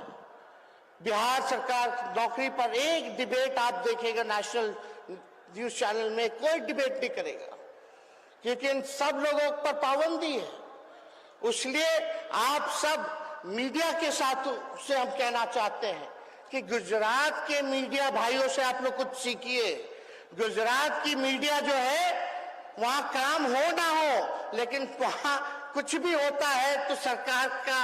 Speaker 9: बिहार सरकार नौकरी पर एक डिबेट आप देखेगा नेशनल न्यूज चैनल में, कोई डिबेट नहीं करेगा क्योंकि इन सब लोगों पर पाबंदी है। इसलिए आप सब मीडिया के साथ से हम कहना चाहते हैं कि गुजरात के मीडिया भाइयों से आप लोग कुछ सीखिए। गुजरात की मीडिया जो है वहां काम हो ना हो, लेकिन वहां कुछ भी होता है तो सरकार का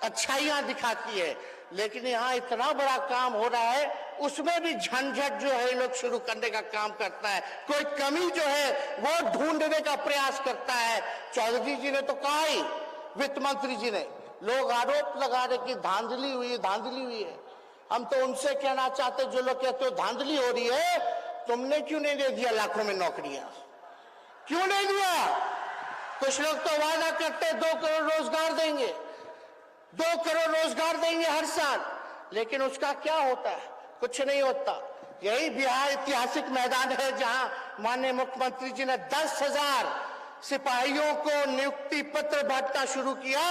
Speaker 9: अच्छाइयां दिखाती है। लेकिन यहाँ इतना बड़ा काम हो रहा है, उसमें भी झंझट जो है लोग शुरू करने का काम करता है, कोई कमी जो है वो ढूंढने का प्रयास करता है। चौधरी जी ने तो कहा ही, वित्त मंत्री जी ने, लोग आरोप लगा रहे कि धांधली हुई है, धांधली हुई है। हम तो उनसे कहना चाहते, जो लोग कहते हो धांधली हो रही है, तुमने क्यों नहीं दे दिया लाखों में नौकरियां? क्यों नहीं दिया? कुछ लोग तो वादा करते 2 करोड़ रोजगार देंगे, 2 करोड़ रोजगार देंगे हर साल, लेकिन उसका क्या होता है? कुछ नहीं होता। यही बिहार ऐतिहासिक मैदान है जहां माननीय मुख्यमंत्री जी ने 10,000 सिपाहियों को नियुक्ति पत्र बांटना शुरू किया।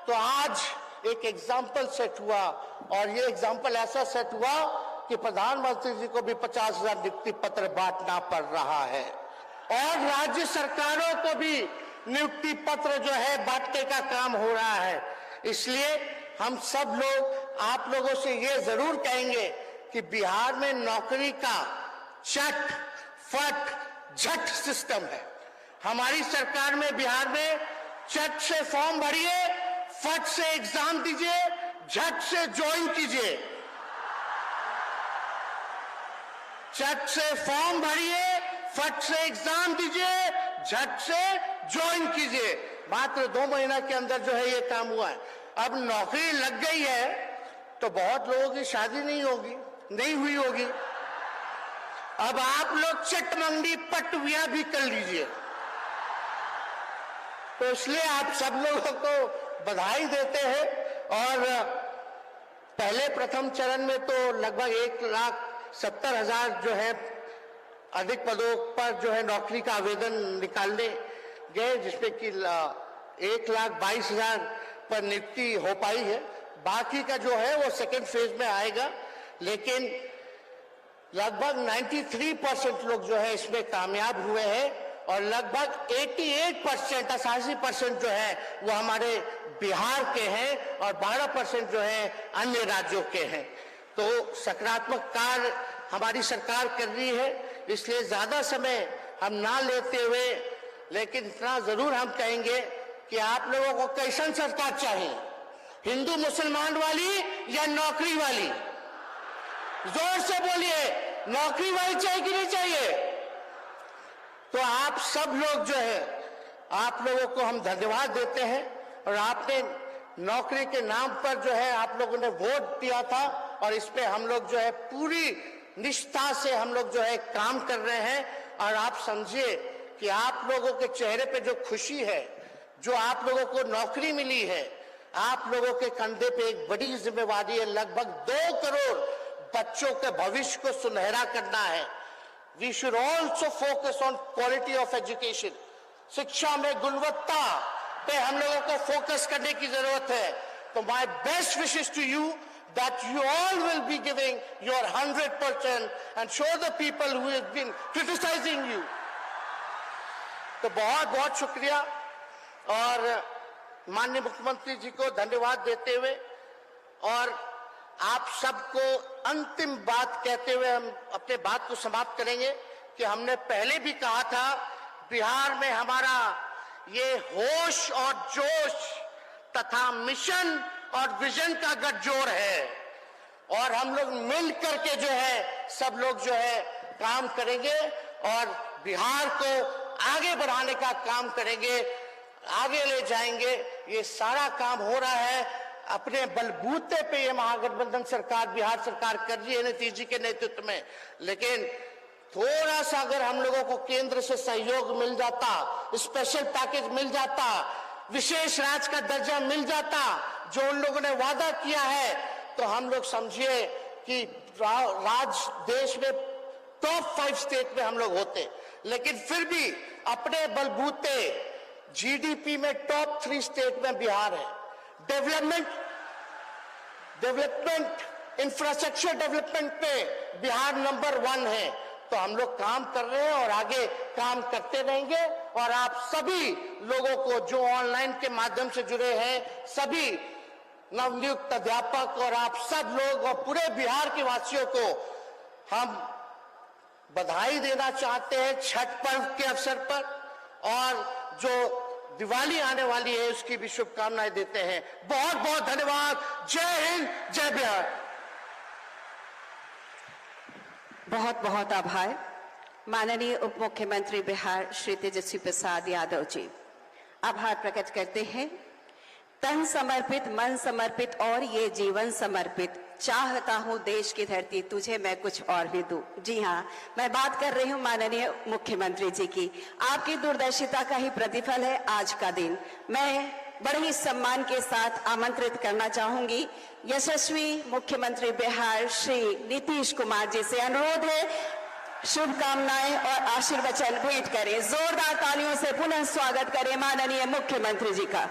Speaker 9: तो आज एक एग्जाम्पल सेट हुआ और ये एग्जाम्पल ऐसा सेट हुआ कि प्रधानमंत्री जी को भी 50,000 नियुक्ति पत्र बांटना पड़ रहा है और राज्य सरकारों को भी नियुक्ति पत्र जो है बांटने का काम हो रहा है। इसलिए हम सब लोग आप लोगों से ये जरूर कहेंगे कि बिहार में नौकरी का चट फट झट सिस्टम है। हमारी सरकार में बिहार में चट से फॉर्म भरिए, फट से एग्जाम दीजिए, झट से ज्वाइन कीजिए। चट से फॉर्म भरिए, फट से एग्जाम दीजिए, झट से ज्वाइन कीजिए। मात्र 2 महीना के अंदर जो है ये काम हुआ है। अब नौकरी लग गई है तो बहुत लोगों की शादी नहीं हुई होगी। अब आप लोग चटमंडी पटविया भी कर लीजिए। तो इसलिए आप सब लोगों को बधाई देते हैं। और पहले प्रथम चरण में तो लगभग 1,70,000 जो है अधिक पदों पर जो है नौकरी का आवेदन निकालने गए, जिसमें कि 1,22,000 पर नियुक्ति हो पाई है। बाकी का जो है वो सेकेंड फेज में आएगा, लेकिन लगभग 93% लोग जो है इसमें कामयाब हुए हैं और लगभग 88% जो है वो हमारे बिहार के हैं और 12% जो है अन्य राज्यों के हैं। तो सकारात्मक कार्य हमारी सरकार कर रही है। इसलिए ज्यादा समय हम ना लेते हुए, लेकिन इतना जरूर हम कहेंगे कि आप लोगों को कैसन सरकार चाहिए, हिंदू मुसलमान वाली या नौकरी वाली? जोर से बोलिए, नौकरी वाली चाहिए कि नहीं चाहिए? तो आप सब लोग जो है, आप लोगों को हम धन्यवाद देते हैं। और आपने नौकरी के नाम पर जो है आप लोगों ने वोट दिया था और इस पे हम लोग जो है पूरी निष्ठा से हम लोग जो है काम कर रहे हैं। और आप समझिए कि आप लोगों के चेहरे पे जो खुशी है, जो आप लोगों को नौकरी मिली है, आप लोगों के कंधे पे एक बड़ी जिम्मेवारी है। लगभग 2 करोड़ बच्चों के भविष्य को सुनहरा करना है। We should also focus on quality of education. शिक्षा में गुणवत्ता पे हम लोगों को फोकस करने की जरूरत है। तो my best wishes to you that you all will be giving your 100% and show the people who have been criticizing you. तो बहुत बहुत शुक्रिया और माननीय मुख्यमंत्री जी को धन्यवाद देते हुए और आप सबको अंतिम बात कहते हुए हम अपने बात को समाप्त करेंगे कि हमने पहले भी कहा था, बिहार में हमारा ये होश और जोश तथा मिशन और विजन का गठजोड़ है और हम लोग मिल करके जो है सब लोग जो है काम करेंगे और बिहार को आगे बढ़ाने का काम करेंगे, आगे ले जाएंगे। ये सारा काम हो रहा है अपने बलबूते पे। ये महागठबंधन सरकार, बिहार सरकार कर रही है नीतीश जी के नेतृत्व में। लेकिन थोड़ा सा अगर हम लोगों को केंद्र से सहयोग मिल जाता, स्पेशल पैकेज मिल जाता, विशेष राज्य का दर्जा मिल जाता, जो उन लोगों ने वादा किया है, तो हम लोग समझिए कि देश में टॉप 5 स्टेट में हम लोग होते। लेकिन फिर भी अपने बलबूते जीडीपी में टॉप 3 स्टेट में बिहार है। डेवलपमेंट इंफ्रास्ट्रक्चर डेवलपमेंट पे बिहार नंबर 1 है। तो हम लोग काम कर रहे हैं और आगे काम करते रहेंगे। और आप सभी लोगों को जो ऑनलाइन के माध्यम से जुड़े हैं, सभी नवनियुक्त अध्यापक और आप सब लोग और पूरे बिहार के वासियों को हम बधाई देना चाहते हैं छठ पर्व के अवसर पर, और जो दिवाली आने वाली है उसकी भी शुभकामनाएं देते हैं। बहुत बहुत धन्यवाद। जय हिंद, जय बिहार।
Speaker 3: बहुत बहुत आभार माननीय उप मुख्यमंत्री बिहार श्री तेजस्वी प्रसाद यादव जी। आभार प्रकट करते हैं। तन समर्पित, मन समर्पित और ये जीवन समर्पित, चाहता हूं देश की धरती तुझे मैं कुछ और भी दूं। जी हाँ, मैं बात कर रही हूं माननीय मुख्यमंत्री जी की। आपकी दूरदर्शिता का ही प्रतिफल है आज का दिन। मैं बड़े ही सम्मान के साथ आमंत्रित करना चाहूंगी यशस्वी मुख्यमंत्री बिहार श्री नीतीश कुमार जी से। अनुरोध है शुभकामनाएं और आशीर्वचन भेंट करें। जोरदार तालियों से पुनः स्वागत करें माननीय मुख्यमंत्री जी का।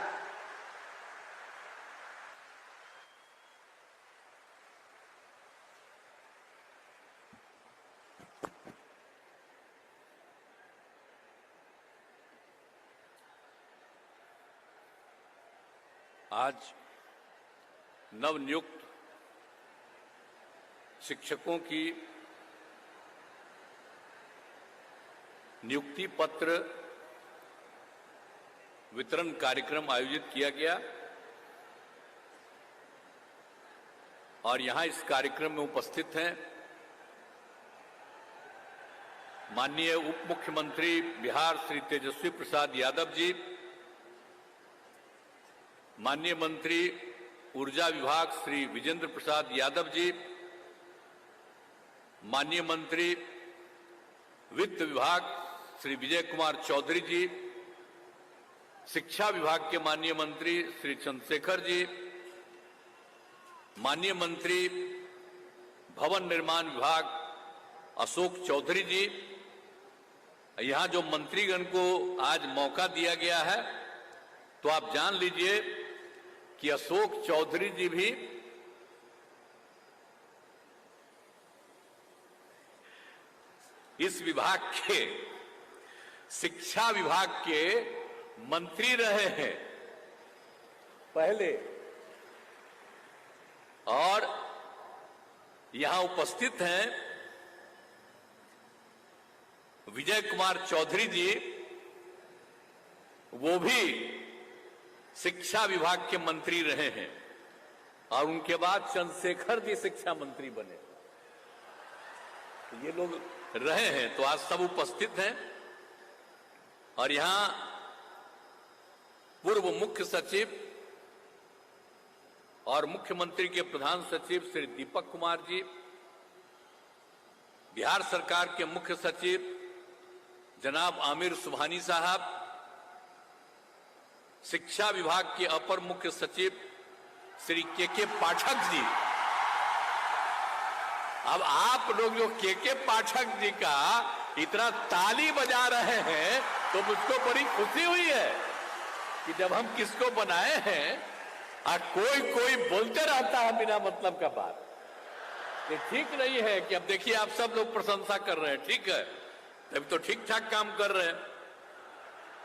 Speaker 10: आज नवनियुक्त शिक्षकों की नियुक्ति पत्र वितरण कार्यक्रम आयोजित किया गया और यहां इस कार्यक्रम में उपस्थित हैं माननीय उप मुख्यमंत्री बिहार श्री तेजस्वी प्रसाद यादव जी, माननीय मंत्री ऊर्जा विभाग श्री विजेंद्र प्रसाद यादव जी, माननीय मंत्री वित्त विभाग श्री विजय कुमार चौधरी जी, शिक्षा विभाग के माननीय मंत्री श्री चंद्रशेखर जी, माननीय मंत्री भवन निर्माण विभाग अशोक चौधरी जी। यहां जो मंत्रीगण को आज मौका दिया गया है तो आप जान लीजिए कि अशोक चौधरी जी भी इस विभाग के शिक्षा विभाग के मंत्री रहे हैं पहले, और यहां उपस्थित हैं विजय कुमार चौधरी जी, वो भी शिक्षा विभाग के मंत्री रहे हैं और उनके बाद चंद्रशेखर जी शिक्षा मंत्री बने। ये लोग रहे हैं तो आज सब उपस्थित हैं और यहां पूर्व मुख्य सचिव और मुख्यमंत्री के प्रधान सचिव श्री दीपक कुमार जी, बिहार सरकार के मुख्य सचिव जनाब आमिर सुबहानी साहब, शिक्षा विभाग के अपर मुख्य सचिव श्री के पाठक जी। अब आप लोग जो के पाठक जी का इतना ताली बजा रहे हैं तो मुझको बड़ी खुशी हुई है कि जब हम किसको बनाए हैं और कोई बोलते रहता है बिना मतलब का बात, ये ठीक नहीं है। कि अब देखिए आप सब लोग प्रशंसा कर रहे हैं, ठीक है, तब तो ठीक ठाक काम कर रहे हैं।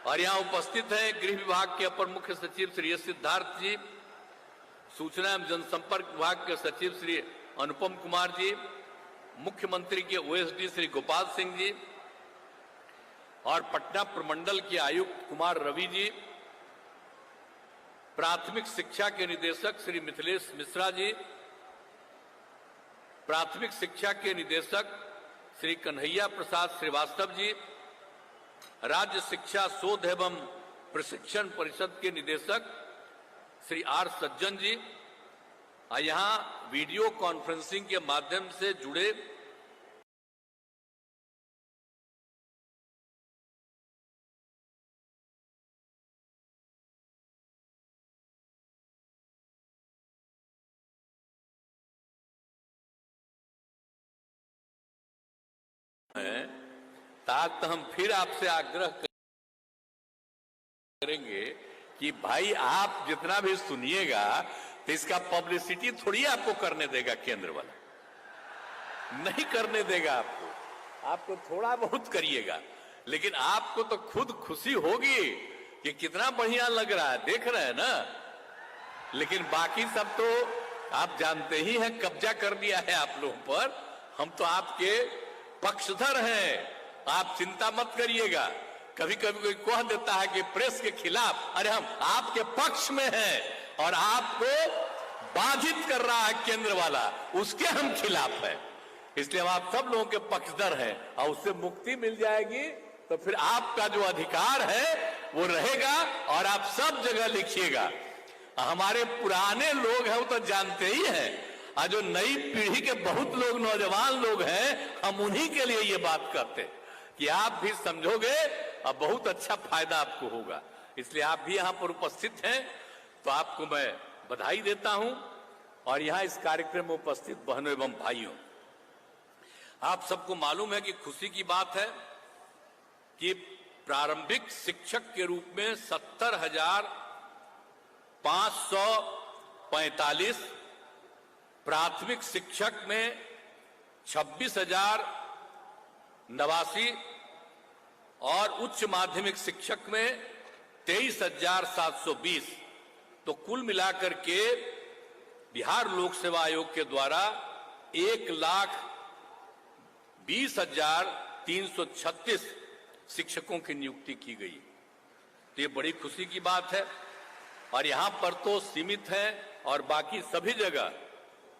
Speaker 10: और यहां उपस्थित हैं गृह विभाग के अपर मुख्य सचिव श्री एस सिद्धार्थ जी, सूचना एवं जनसंपर्क विभाग के सचिव श्री अनुपम कुमार जी, मुख्यमंत्री के ओएसडी श्री गोपाल सिंह जी और पटना प्रमंडल के आयुक्त कुमार रवि जी, प्राथमिक शिक्षा के निदेशक श्री मिथिलेश मिश्रा जी, प्राथमिक शिक्षा के निदेशक श्री कन्हैया प्रसाद श्रीवास्तव जी, राज्य शिक्षा शोध एवं प्रशिक्षण परिषद के निदेशक श्री आर सज्जन जी, यहां वीडियो कॉन्फ्रेंसिंग के माध्यम से जुड़े आज तो हम फिर आपसे आग्रह करेंगे कि भाई आप जितना भी सुनिएगा तो इसका पब्लिसिटी थोड़ी आपको करने देगा, केंद्र वाला नहीं करने देगा आपको थोड़ा बहुत करिएगा, लेकिन आपको तो खुद खुशी होगी कि कितना बढ़िया लग रहा है, देख रहे हैं ना। लेकिन बाकी सब तो आप जानते ही हैं, कब्जा कर लिया है आप लोगों पर। हम तो आपके पक्षधर हैं, आप चिंता मत करिएगा। कभी कभी कोई कह देता है कि प्रेस के खिलाफ, अरे हम आपके पक्ष में हैं और आपको बाधित कर रहा है केंद्र वाला, उसके हम खिलाफ हैं। इसलिए हम आप सब लोगों के पक्षधर हैं और उससे मुक्ति मिल जाएगी तो फिर आपका जो अधिकार है वो रहेगा और आप सब जगह लिखिएगा। हमारे पुराने लोग हैं वो तो जानते ही हैं, और जो नई पीढ़ी के बहुत लोग नौजवान लोग हैं, हम उन्हीं के लिए ये बात करते हैं कि आप भी समझोगे और बहुत अच्छा फायदा आपको होगा। इसलिए आप भी यहां पर उपस्थित हैं तो आपको मैं बधाई देता हूं। और यहां इस कार्यक्रम में उपस्थित बहनों एवं भाइयों, आप सबको मालूम है कि खुशी की बात है कि प्रारंभिक शिक्षक के रूप में 70,545, प्राथमिक शिक्षक में 26,089 और उच्च माध्यमिक शिक्षक में 23,720, तो कुल मिलाकर के बिहार लोक सेवा आयोग के द्वारा 1,20,336 शिक्षकों की नियुक्ति की गई। तो ये बड़ी खुशी की बात है। और यहां पर तो सीमित है और बाकी सभी जगह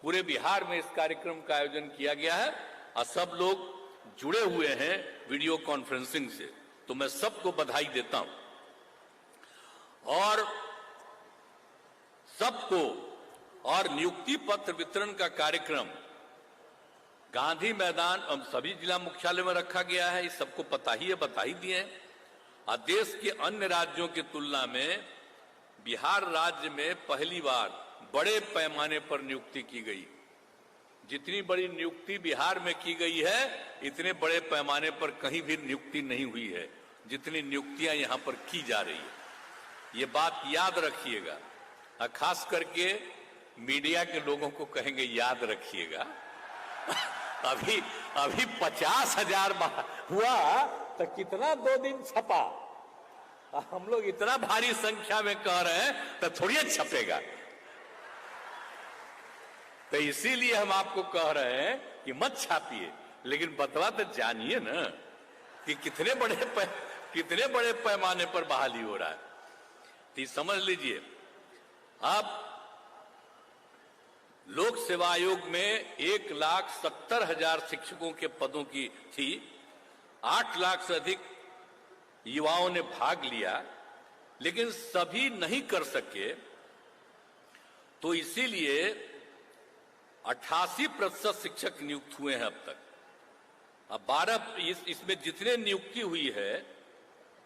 Speaker 10: पूरे बिहार में इस कार्यक्रम का आयोजन किया गया है और सब लोग जुड़े हुए हैं वीडियो कॉन्फ्रेंसिंग से। तो मैं सबको बधाई देता हूं और सबको। और नियुक्ति पत्र वितरण का कार्यक्रम गांधी मैदान और सभी जिला मुख्यालय में रखा गया है। इस सबको पता ही है, बता ही दिए हैं। और देश के अन्य राज्यों की तुलना में बिहार राज्य में पहली बार बड़े पैमाने पर नियुक्ति की गई। जितनी बड़ी नियुक्ति बिहार में की गई है, इतने बड़े पैमाने पर कहीं भी नियुक्ति नहीं हुई है जितनी नियुक्तियां यहां पर की जा रही है। ये बात याद रखिएगा। खास करके मीडिया के लोगों को कहेंगे याद रखिएगा। अभी 50,000 हुआ तो कितना 2 दिन छपा। हम लोग इतना भारी संख्या में कह रहे हैं तो थोड़ी छपेगा। तो इसीलिए हम आपको कह रहे हैं कि मत छापिए, लेकिन बतवा तो जानिए ना कि कितने बड़े पैमाने पर बहाली हो रहा है। तो समझ लीजिए, अब लोक सेवा आयोग में 1,70,000 शिक्षकों के पदों की थी। 8 लाख से अधिक युवाओं ने भाग लिया, लेकिन सभी नहीं कर सके। तो इसीलिए 88% शिक्षक नियुक्त हुए हैं अब तक। अब 12 इसमें जितने नियुक्ति हुई है,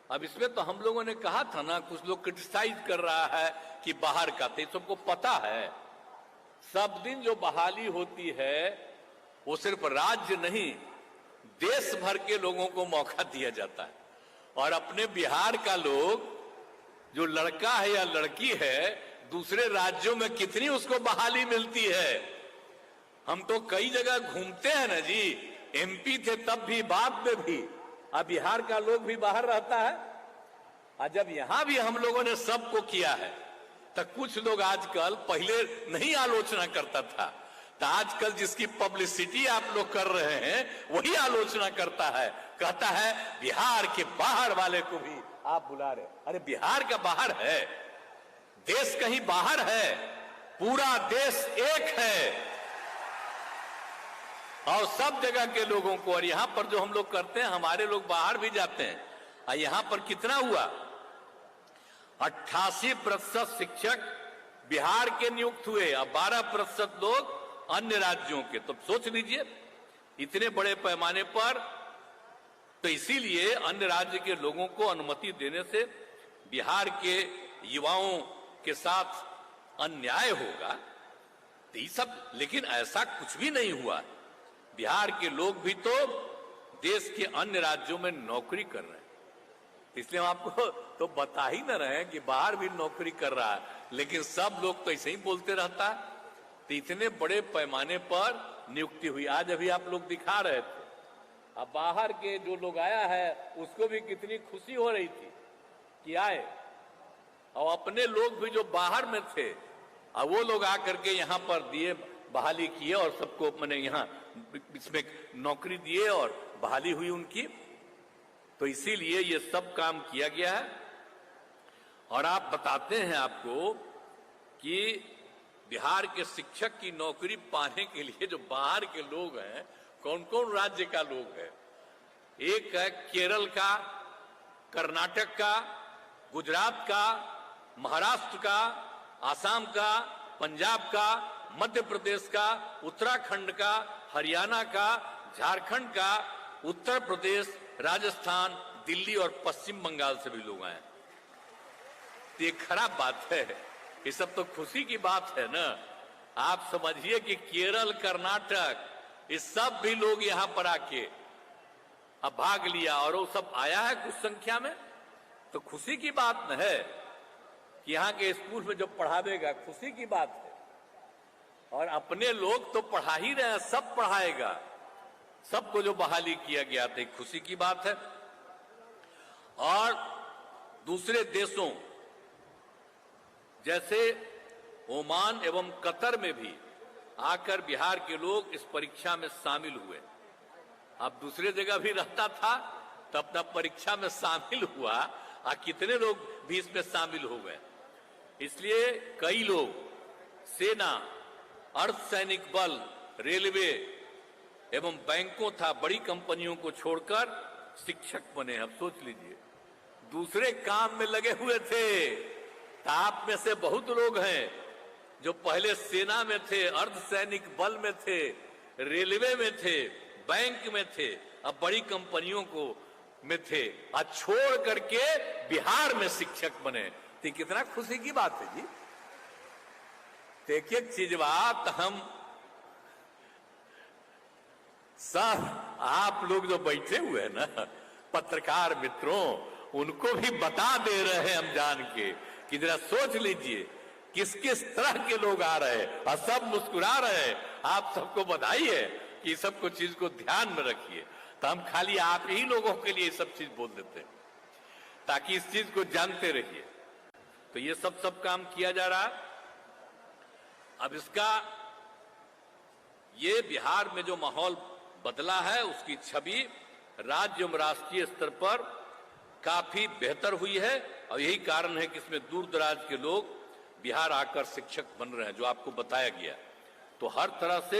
Speaker 10: अब इसमें तो हम लोगों ने कहा था ना, कुछ लोग क्रिटिसाइज कर रहा है कि बाहर का, तो सबको पता है। सब दिन जो बहाली होती है वो सिर्फ राज्य नहीं, देश भर के लोगों को मौका दिया जाता है। और अपने बिहार का लोग जो लड़का है या लड़की है, दूसरे राज्यों में कितनी उसको बहाली मिलती है। हम तो कई जगह घूमते हैं ना जी, एमपी थे तब भी, बाद में भी। अब बिहार का लोग भी बाहर रहता है। और जब यहां भी हम लोगों ने सबको किया है, तो कुछ लोग आजकल, पहले नहीं आलोचना करता था, तो आजकल जिसकी पब्लिसिटी आप लोग कर रहे हैं वही आलोचना करता है, कहता है बिहार के बाहर वाले को भी आप बुला रहे। अरे बिहार का बाहर है, देश कहीं बाहर है, पूरा देश एक है। और सब जगह के लोगों को, और यहां पर जो हम लोग करते हैं, हमारे लोग बाहर भी जाते हैं। और यहां पर कितना हुआ, 88% शिक्षक बिहार के नियुक्त हुए और 12% लोग अन्य राज्यों के। तो सोच लीजिए इतने बड़े पैमाने पर। तो इसीलिए अन्य राज्य के लोगों को अनुमति देने से बिहार के युवाओं के साथ अन्याय होगा। तो ये सब, लेकिन ऐसा कुछ भी नहीं हुआ। बिहार के लोग भी तो देश के अन्य राज्यों में नौकरी कर रहे हैं। इसलिए हम आपको तो बता ही न रहे हैं कि बाहर भी नौकरी कर रहा है, लेकिन सब लोग तो ऐसे ही बोलते रहता है। तो इतने बड़े पैमाने पर नियुक्ति हुई। आज अभी आप लोग दिखा रहे थे, अब बाहर के जो लोग आया है उसको भी कितनी खुशी हो रही थी कि आए। और अपने लोग भी जो बाहर में थे, अब वो लोग आकर के यहाँ पर दिए, बहाली किए और सबको मैंने यहाँ इसमें नौकरी दिए और बहाली हुई उनकी। तो इसीलिए ये सब काम किया गया है। और आप बताते हैं आपको कि बिहार के शिक्षक की नौकरी पाने के लिए जो बाहर के लोग हैं, कौन कौन राज्य का लोग है। एक है केरल का, कर्नाटक का, गुजरात का, महाराष्ट्र का, आसाम का, पंजाब का, मध्य प्रदेश का, उत्तराखंड का, हरियाणा का, झारखंड का, उत्तर प्रदेश, राजस्थान, दिल्ली और पश्चिम बंगाल से भी लोग आए। तो ये खराब बात है, ये सब तो खुशी की बात है ना। आप समझिए कि केरल, कर्नाटक, ये सब भी लोग यहां पर आके अब भाग लिया और वो सब आया है कुछ संख्या में। तो खुशी की बात न है कि यहाँ के स्कूल में जो पढ़ावेगा, खुशी की बात है। और अपने लोग तो पढ़ा ही रहे हैं, सब पढ़ाएगा, सबको जो बहाली किया गया था, खुशी की बात है। और दूसरे देशों जैसे ओमान एवं कतर में भी आकर बिहार के लोग इस परीक्षा में शामिल हुए। अब दूसरे जगह भी रहता था तो अपना परीक्षा में शामिल हुआ और कितने लोग भी इसमें शामिल हो गए। इसलिए कई लोग सेना, अर्धसैनिक बल, रेलवे एवं बैंकों था बड़ी कंपनियों को छोड़कर शिक्षक बने। अब सोच लीजिए, दूसरे काम में लगे हुए थे। तो आप में से बहुत लोग हैं जो पहले सेना में थे, अर्धसैनिक बल में थे, रेलवे में थे, बैंक में थे, अब बड़ी कंपनियों को में थे और छोड़ करके बिहार में शिक्षक बने। तो कितना खुशी की बात है जी। तो एक चीज बात हम सब आप लोग जो बैठे हुए हैं ना, पत्रकार मित्रों, उनको भी बता दे रहे हैं हम जान के कि जरा सोच लीजिए किस किस तरह के लोग आ रहे हैं और सब मुस्कुरा रहे हैं। आप सबको बधाई है कि सब कुछ चीज को ध्यान में रखिए। तो हम खाली आप ही लोगों के लिए सब चीज बोल देते हैं ताकि इस चीज को जानते रहिए। तो ये सब काम किया जा रहा। अब इसका ये बिहार में जो माहौल बदला है उसकी छवि राज्य एवं राष्ट्रीय स्तर पर काफी बेहतर हुई है और यही कारण है कि इसमें दूर दराज के लोग बिहार आकर शिक्षक बन रहे हैं, जो आपको बताया गया। तो हर तरह से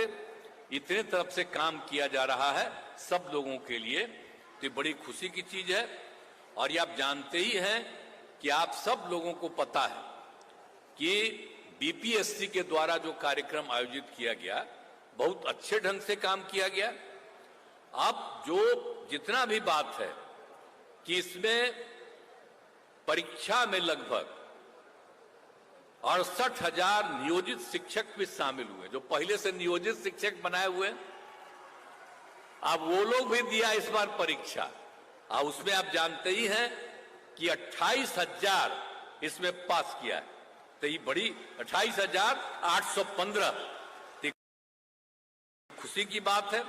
Speaker 10: इतने तरफ से काम किया जा रहा है सब लोगों के लिए, तो ये बड़ी खुशी की चीज है। और ये आप जानते ही हैं कि आप सब लोगों को पता है कि बीपीएससी के द्वारा जो कार्यक्रम आयोजित किया गया बहुत अच्छे ढंग से काम किया गया। अब जो जितना भी बात है कि इसमें परीक्षा में लगभग 68,000 नियोजित शिक्षक भी शामिल हुए, जो पहले से नियोजित शिक्षक बनाए हुए। अब वो लोग भी दिया इस बार परीक्षा और उसमें आप जानते ही हैं कि 28,000 इसमें पास किया है। तो ये बड़ी 28,815 खुशी की बात है।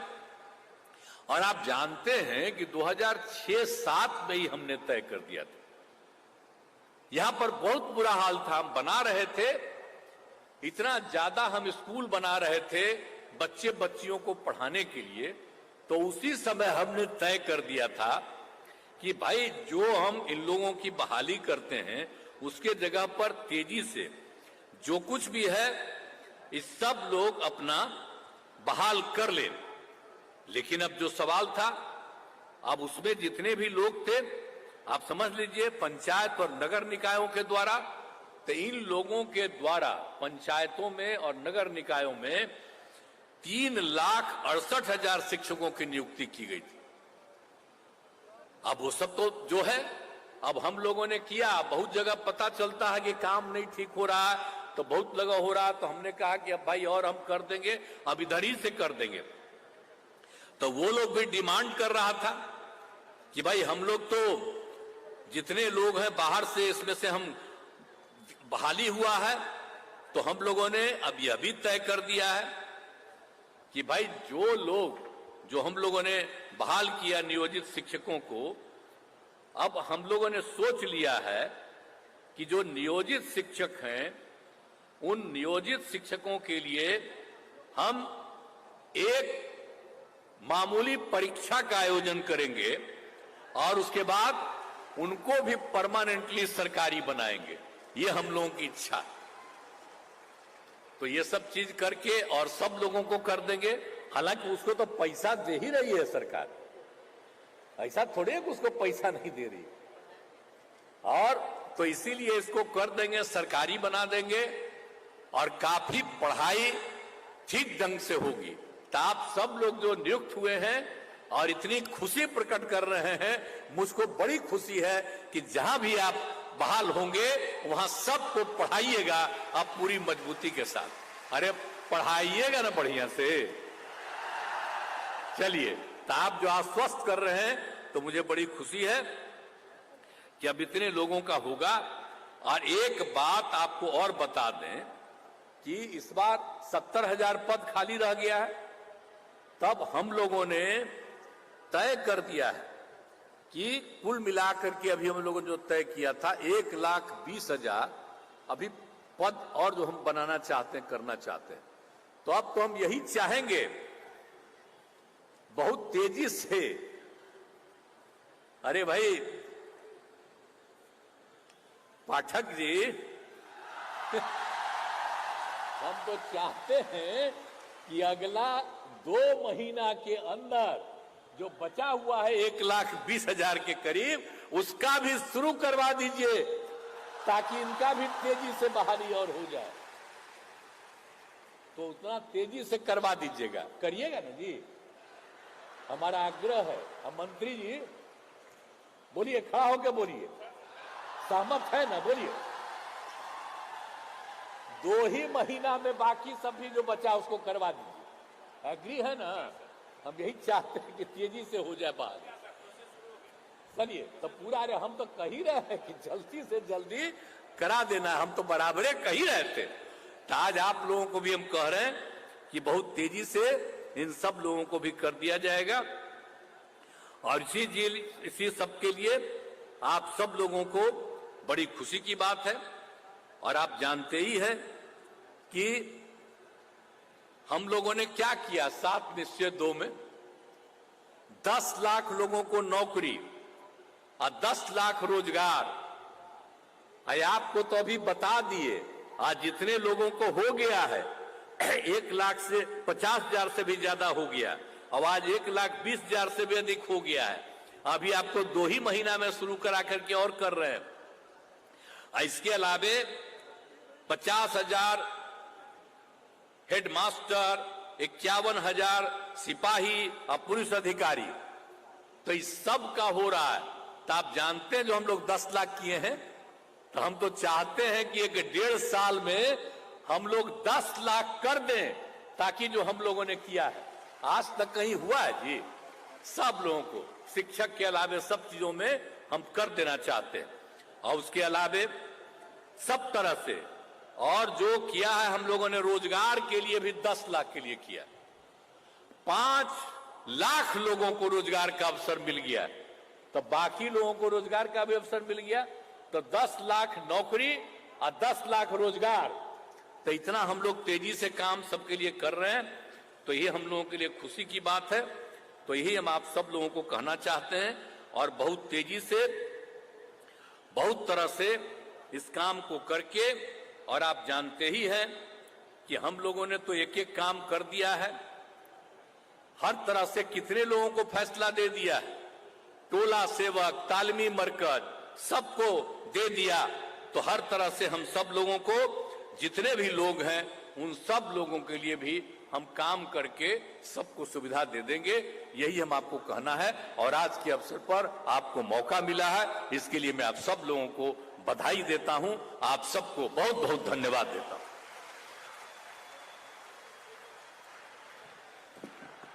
Speaker 10: और आप जानते हैं कि 2006-07 में ही हमने तय कर दिया था। यहां पर बहुत बुरा हाल था, हम बना रहे थे, इतना ज्यादा हम स्कूल बना रहे थे बच्चे बच्चियों को पढ़ाने के लिए। तो उसी समय हमने तय कर दिया था कि भाई जो हम इन लोगों की बहाली करते हैं उसके जगह पर तेजी से जो कुछ भी है इस सब लोग अपना बहाल कर ले। लेकिन अब जो सवाल था, अब उसमें जितने भी लोग थे आप समझ लीजिए पंचायत और नगर निकायों के द्वारा, तो इन लोगों के द्वारा पंचायतों में और नगर निकायों में 3,68,000 शिक्षकों की नियुक्ति की गई थी। अब वो सब तो जो है अब हम लोगों ने किया। बहुत जगह पता चलता है कि काम नहीं ठीक हो रहा है, तो बहुत लगा हो रहा, तो हमने कहा कि अब भाई और हम कर देंगे, अब इधर ही से कर देंगे। तो वो लोग भी डिमांड कर रहा था कि भाई हम लोग तो जितने लोग हैं बाहर से, इसमें से हम बहाली हुआ है, तो हम लोगों ने अब यह भी तय कर दिया है कि भाई जो लोग जो हम लोगों ने बहाल किया नियोजित शिक्षकों को, अब हम लोगों ने सोच लिया है कि जो नियोजित शिक्षक हैं उन नियोजित शिक्षकों के लिए हम एक मामूली परीक्षा का आयोजन करेंगे और उसके बाद उनको भी परमानेंटली सरकारी बनाएंगे। ये हम लोगों की इच्छा है। तो ये सब चीज करके और सब लोगों को कर देंगे। हालांकि उसको तो पैसा दे ही रही है सरकार, ऐसा थोड़ी है कि उसको पैसा नहीं दे रही। और तो इसीलिए इसको कर देंगे, सरकारी बना देंगे और काफी पढ़ाई ठीक ढंग से होगी। तो आप सब लोग जो नियुक्त हुए हैं और इतनी खुशी प्रकट कर रहे हैं, मुझको बड़ी खुशी है कि जहां भी आप बहाल होंगे वहां सबको पढ़ाइएगा आप पूरी मजबूती के साथ। अरे पढ़ाइएगा ना बढ़िया से। चलिए, तो आप जो आश्वस्त कर रहे हैं तो मुझे बड़ी खुशी है कि अब इतने लोगों का होगा। और एक बात आपको और बता दें कि इस बार 70,000 पद खाली रह गया है। तब हम लोगों ने तय कर दिया है कि कुल मिलाकर के अभी हम लोगों ने जो तय किया था 1,20,000 अभी पद और जो हम बनाना चाहते हैं, करना चाहते हैं। तो अब तो हम यही चाहेंगे बहुत तेजी से अरे भाई पाठक जी, हम तो चाहते हैं कि अगला 2 महीना के अंदर जो बचा हुआ है 1,20,000 के करीब, उसका भी शुरू करवा दीजिए ताकि इनका भी तेजी से बहाली और हो जाए। तो उतना तेजी से करवा दीजिएगा, करिएगा ना जी, हमारा आग्रह है। हम मंत्री जी बोलिए, खड़ा होकर बोलिए, सहमत है ना, बोलिए। 2 ही महीना में बाकी सब भी जो बचा उसको करवा दीजिए, एग्री है ना? हम यही चाहते हैं कि तेजी से हो जाए बात। चलिए तो पूरा रे, हम तो कह ही रहे हैं कि जल्दी से जल्दी करा देना, हम तो बराबरे कह ही रहे थे। तो आज आप लोगों को भी हम कह रहे हैं कि बहुत तेजी से इन सब लोगों को भी कर दिया जाएगा। और इसी सब के लिए आप सब लोगों को बड़ी खुशी की बात है। और आप जानते ही हैं कि हम लोगों ने क्या किया 7 निश्चय 2 में, 10 लाख लोगों को नौकरी और 10 लाख रोजगार। आपको तो अभी बता दिए, आज जितने लोगों को हो गया है 1,50,000 से भी ज्यादा हो गया, और आज 1,20,000 से भी अधिक हो गया है। अभी आपको 2 ही महीना में शुरू करा करके और कर रहे हैं। इसके अलावे 50,000 हेडमास्टर, 51,000 सिपाही और पुलिस अधिकारी, तो इस सब का हो रहा है। तो आप जानते हैं जो हम लोग 10 लाख किए हैं, तो हम तो चाहते हैं कि 1.5 साल में हम लोग 10 लाख कर दें, ताकि जो हम लोगों ने किया है आज तक कहीं हुआ है जी, सब लोगों को शिक्षक के अलावे सब चीजों में हम कर देना चाहते हैं। और उसके अलावे सब तरह से और जो किया है हम लोगों ने रोजगार के लिए भी 10 लाख के लिए किया, 5 लाख लोगों को रोजगार का अवसर मिल गया, तो बाकी लोगों को रोजगार का भी अवसर मिल गया। तो 10 लाख नौकरी और 10 लाख रोजगार, तो इतना हम लोग तेजी से काम सबके लिए कर रहे हैं। तो ये हम लोगों के लिए खुशी की बात है। तो यही हम आप सब लोगों को कहना चाहते हैं, और बहुत तेजी से बहुत तरह से इस काम को करके, और आप जानते ही हैं कि हम लोगों ने तो एक एक काम कर दिया है, हर तरह से कितने लोगों को फैसला दे दिया है, टोला सेवक, तालीमी मरकज सबको दे दिया। तो हर तरह से हम सब लोगों को, जितने भी लोग हैं उन सब लोगों के लिए भी हम काम करके सबको सुविधा दे देंगे, यही हम आपको कहना है। और आज के अवसर पर आपको मौका मिला है, इसके लिए मैं आप सब लोगों को बधाई देता हूं, आप सबको बहुत बहुत धन्यवाद देता हूं।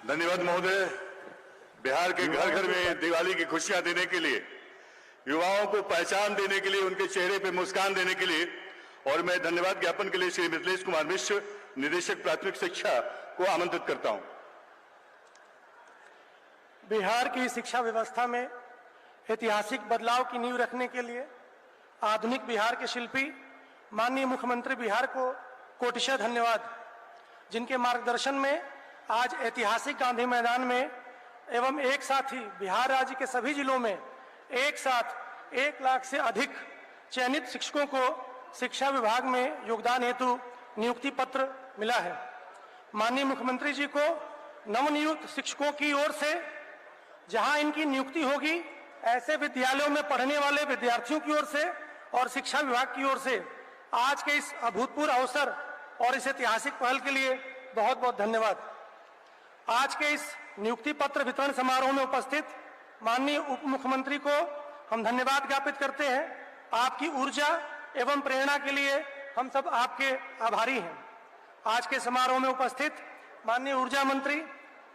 Speaker 4: धन्यवाद महोदय। बिहार के घर घर में दिवाली की खुशियां देने के लिए, युवाओं को पहचान देने के लिए, उनके चेहरे पे मुस्कान देने के लिए, और मैं धन्यवाद ज्ञापन के लिए श्री मिथिलेश कुमार मिश्र, निदेशक प्राथमिक शिक्षा को आमंत्रित करता हूं।
Speaker 11: बिहार की शिक्षा व्यवस्था में ऐतिहासिक बदलाव की नींव रखने के लिए आधुनिक बिहार के शिल्पी माननीय मुख्यमंत्री बिहार को कोटिशः धन्यवाद, जिनके मार्गदर्शन में आज ऐतिहासिक गांधी मैदान में एवं एक साथ ही बिहार राज्य के सभी जिलों में एक साथ 1 लाख से अधिक चयनित शिक्षकों को शिक्षा विभाग में योगदान हेतु नियुक्ति पत्र मिला है। माननीय मुख्यमंत्री जी को नवनियुक्त शिक्षकों की ओर से जहां इनकी नियुक्ति होगी, ऐसे विद्यालयों में पढ़ने वाले विद्यार्थियों की ओर से और शिक्षा विभाग की ओर से आज के इस अभूतपूर्व अवसर और इस ऐतिहासिक पहल के लिए बहुत बहुत धन्यवाद। आज के इस नियुक्ति पत्र वितरण समारोह में उपस्थित माननीय उप मुख्यमंत्री को हम धन्यवाद ज्ञापित करते हैं। आपकी ऊर्जा एवं प्रेरणा के लिए हम सब आपके आभारी हैं। आज के समारोह में उपस्थित माननीय ऊर्जा मंत्री,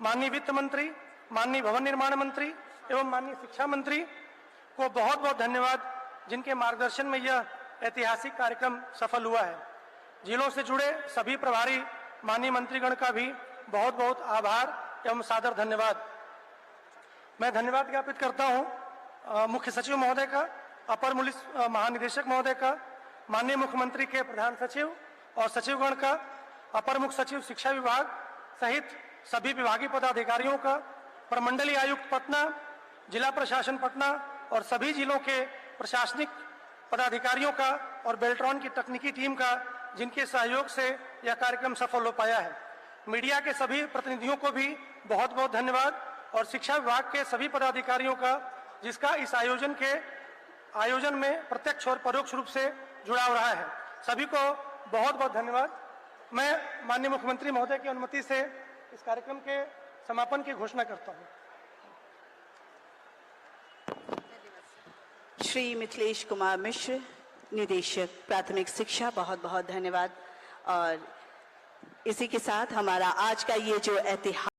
Speaker 11: माननीय वित्त मंत्री, माननीय भवन निर्माण मंत्री एवं माननीय शिक्षा मंत्री को बहुत बहुत धन्यवाद, जिनके मार्गदर्शन में यह ऐतिहासिक कार्यक्रम सफल हुआ है। जिलों से जुड़े सभी प्रभारी माननीय मंत्रीगण का भी बहुत बहुत आभार एवं सादर धन्यवाद। मैं धन्यवाद ज्ञापित करता हूं मुख्य सचिव महोदय का, अपर पुलिस महानिदेशक महोदय का, माननीय मुख्यमंत्री के प्रधान सचिव और सचिवगण का, अपर मुख्य सचिव शिक्षा विभाग सहित सभी विभागीय पदाधिकारियों का, प्रमंडलीय आयुक्त पटना, जिला प्रशासन पटना और सभी जिलों के प्रशासनिक पदाधिकारियों का और बेल्ट्रॉन की तकनीकी टीम का, जिनके सहयोग से यह कार्यक्रम सफल हो पाया है। मीडिया के सभी प्रतिनिधियों को भी बहुत बहुत धन्यवाद और शिक्षा विभाग के सभी पदाधिकारियों का, जिसका इस आयोजन में प्रत्यक्ष और परोक्ष रूप से जुड़ाव रहा है। सभी को बहुत बहुत धन्यवाद। मैं माननीय मुख्यमंत्री महोदय की अनुमति से इस कार्यक्रम के समापन की घोषणा करता हूं।
Speaker 2: श्री मिथिलेश कुमार मिश्र, निदेशक प्राथमिक शिक्षा, बहुत बहुत धन्यवाद। और इसी के साथ हमारा आज का ये जो ऐतिहासिक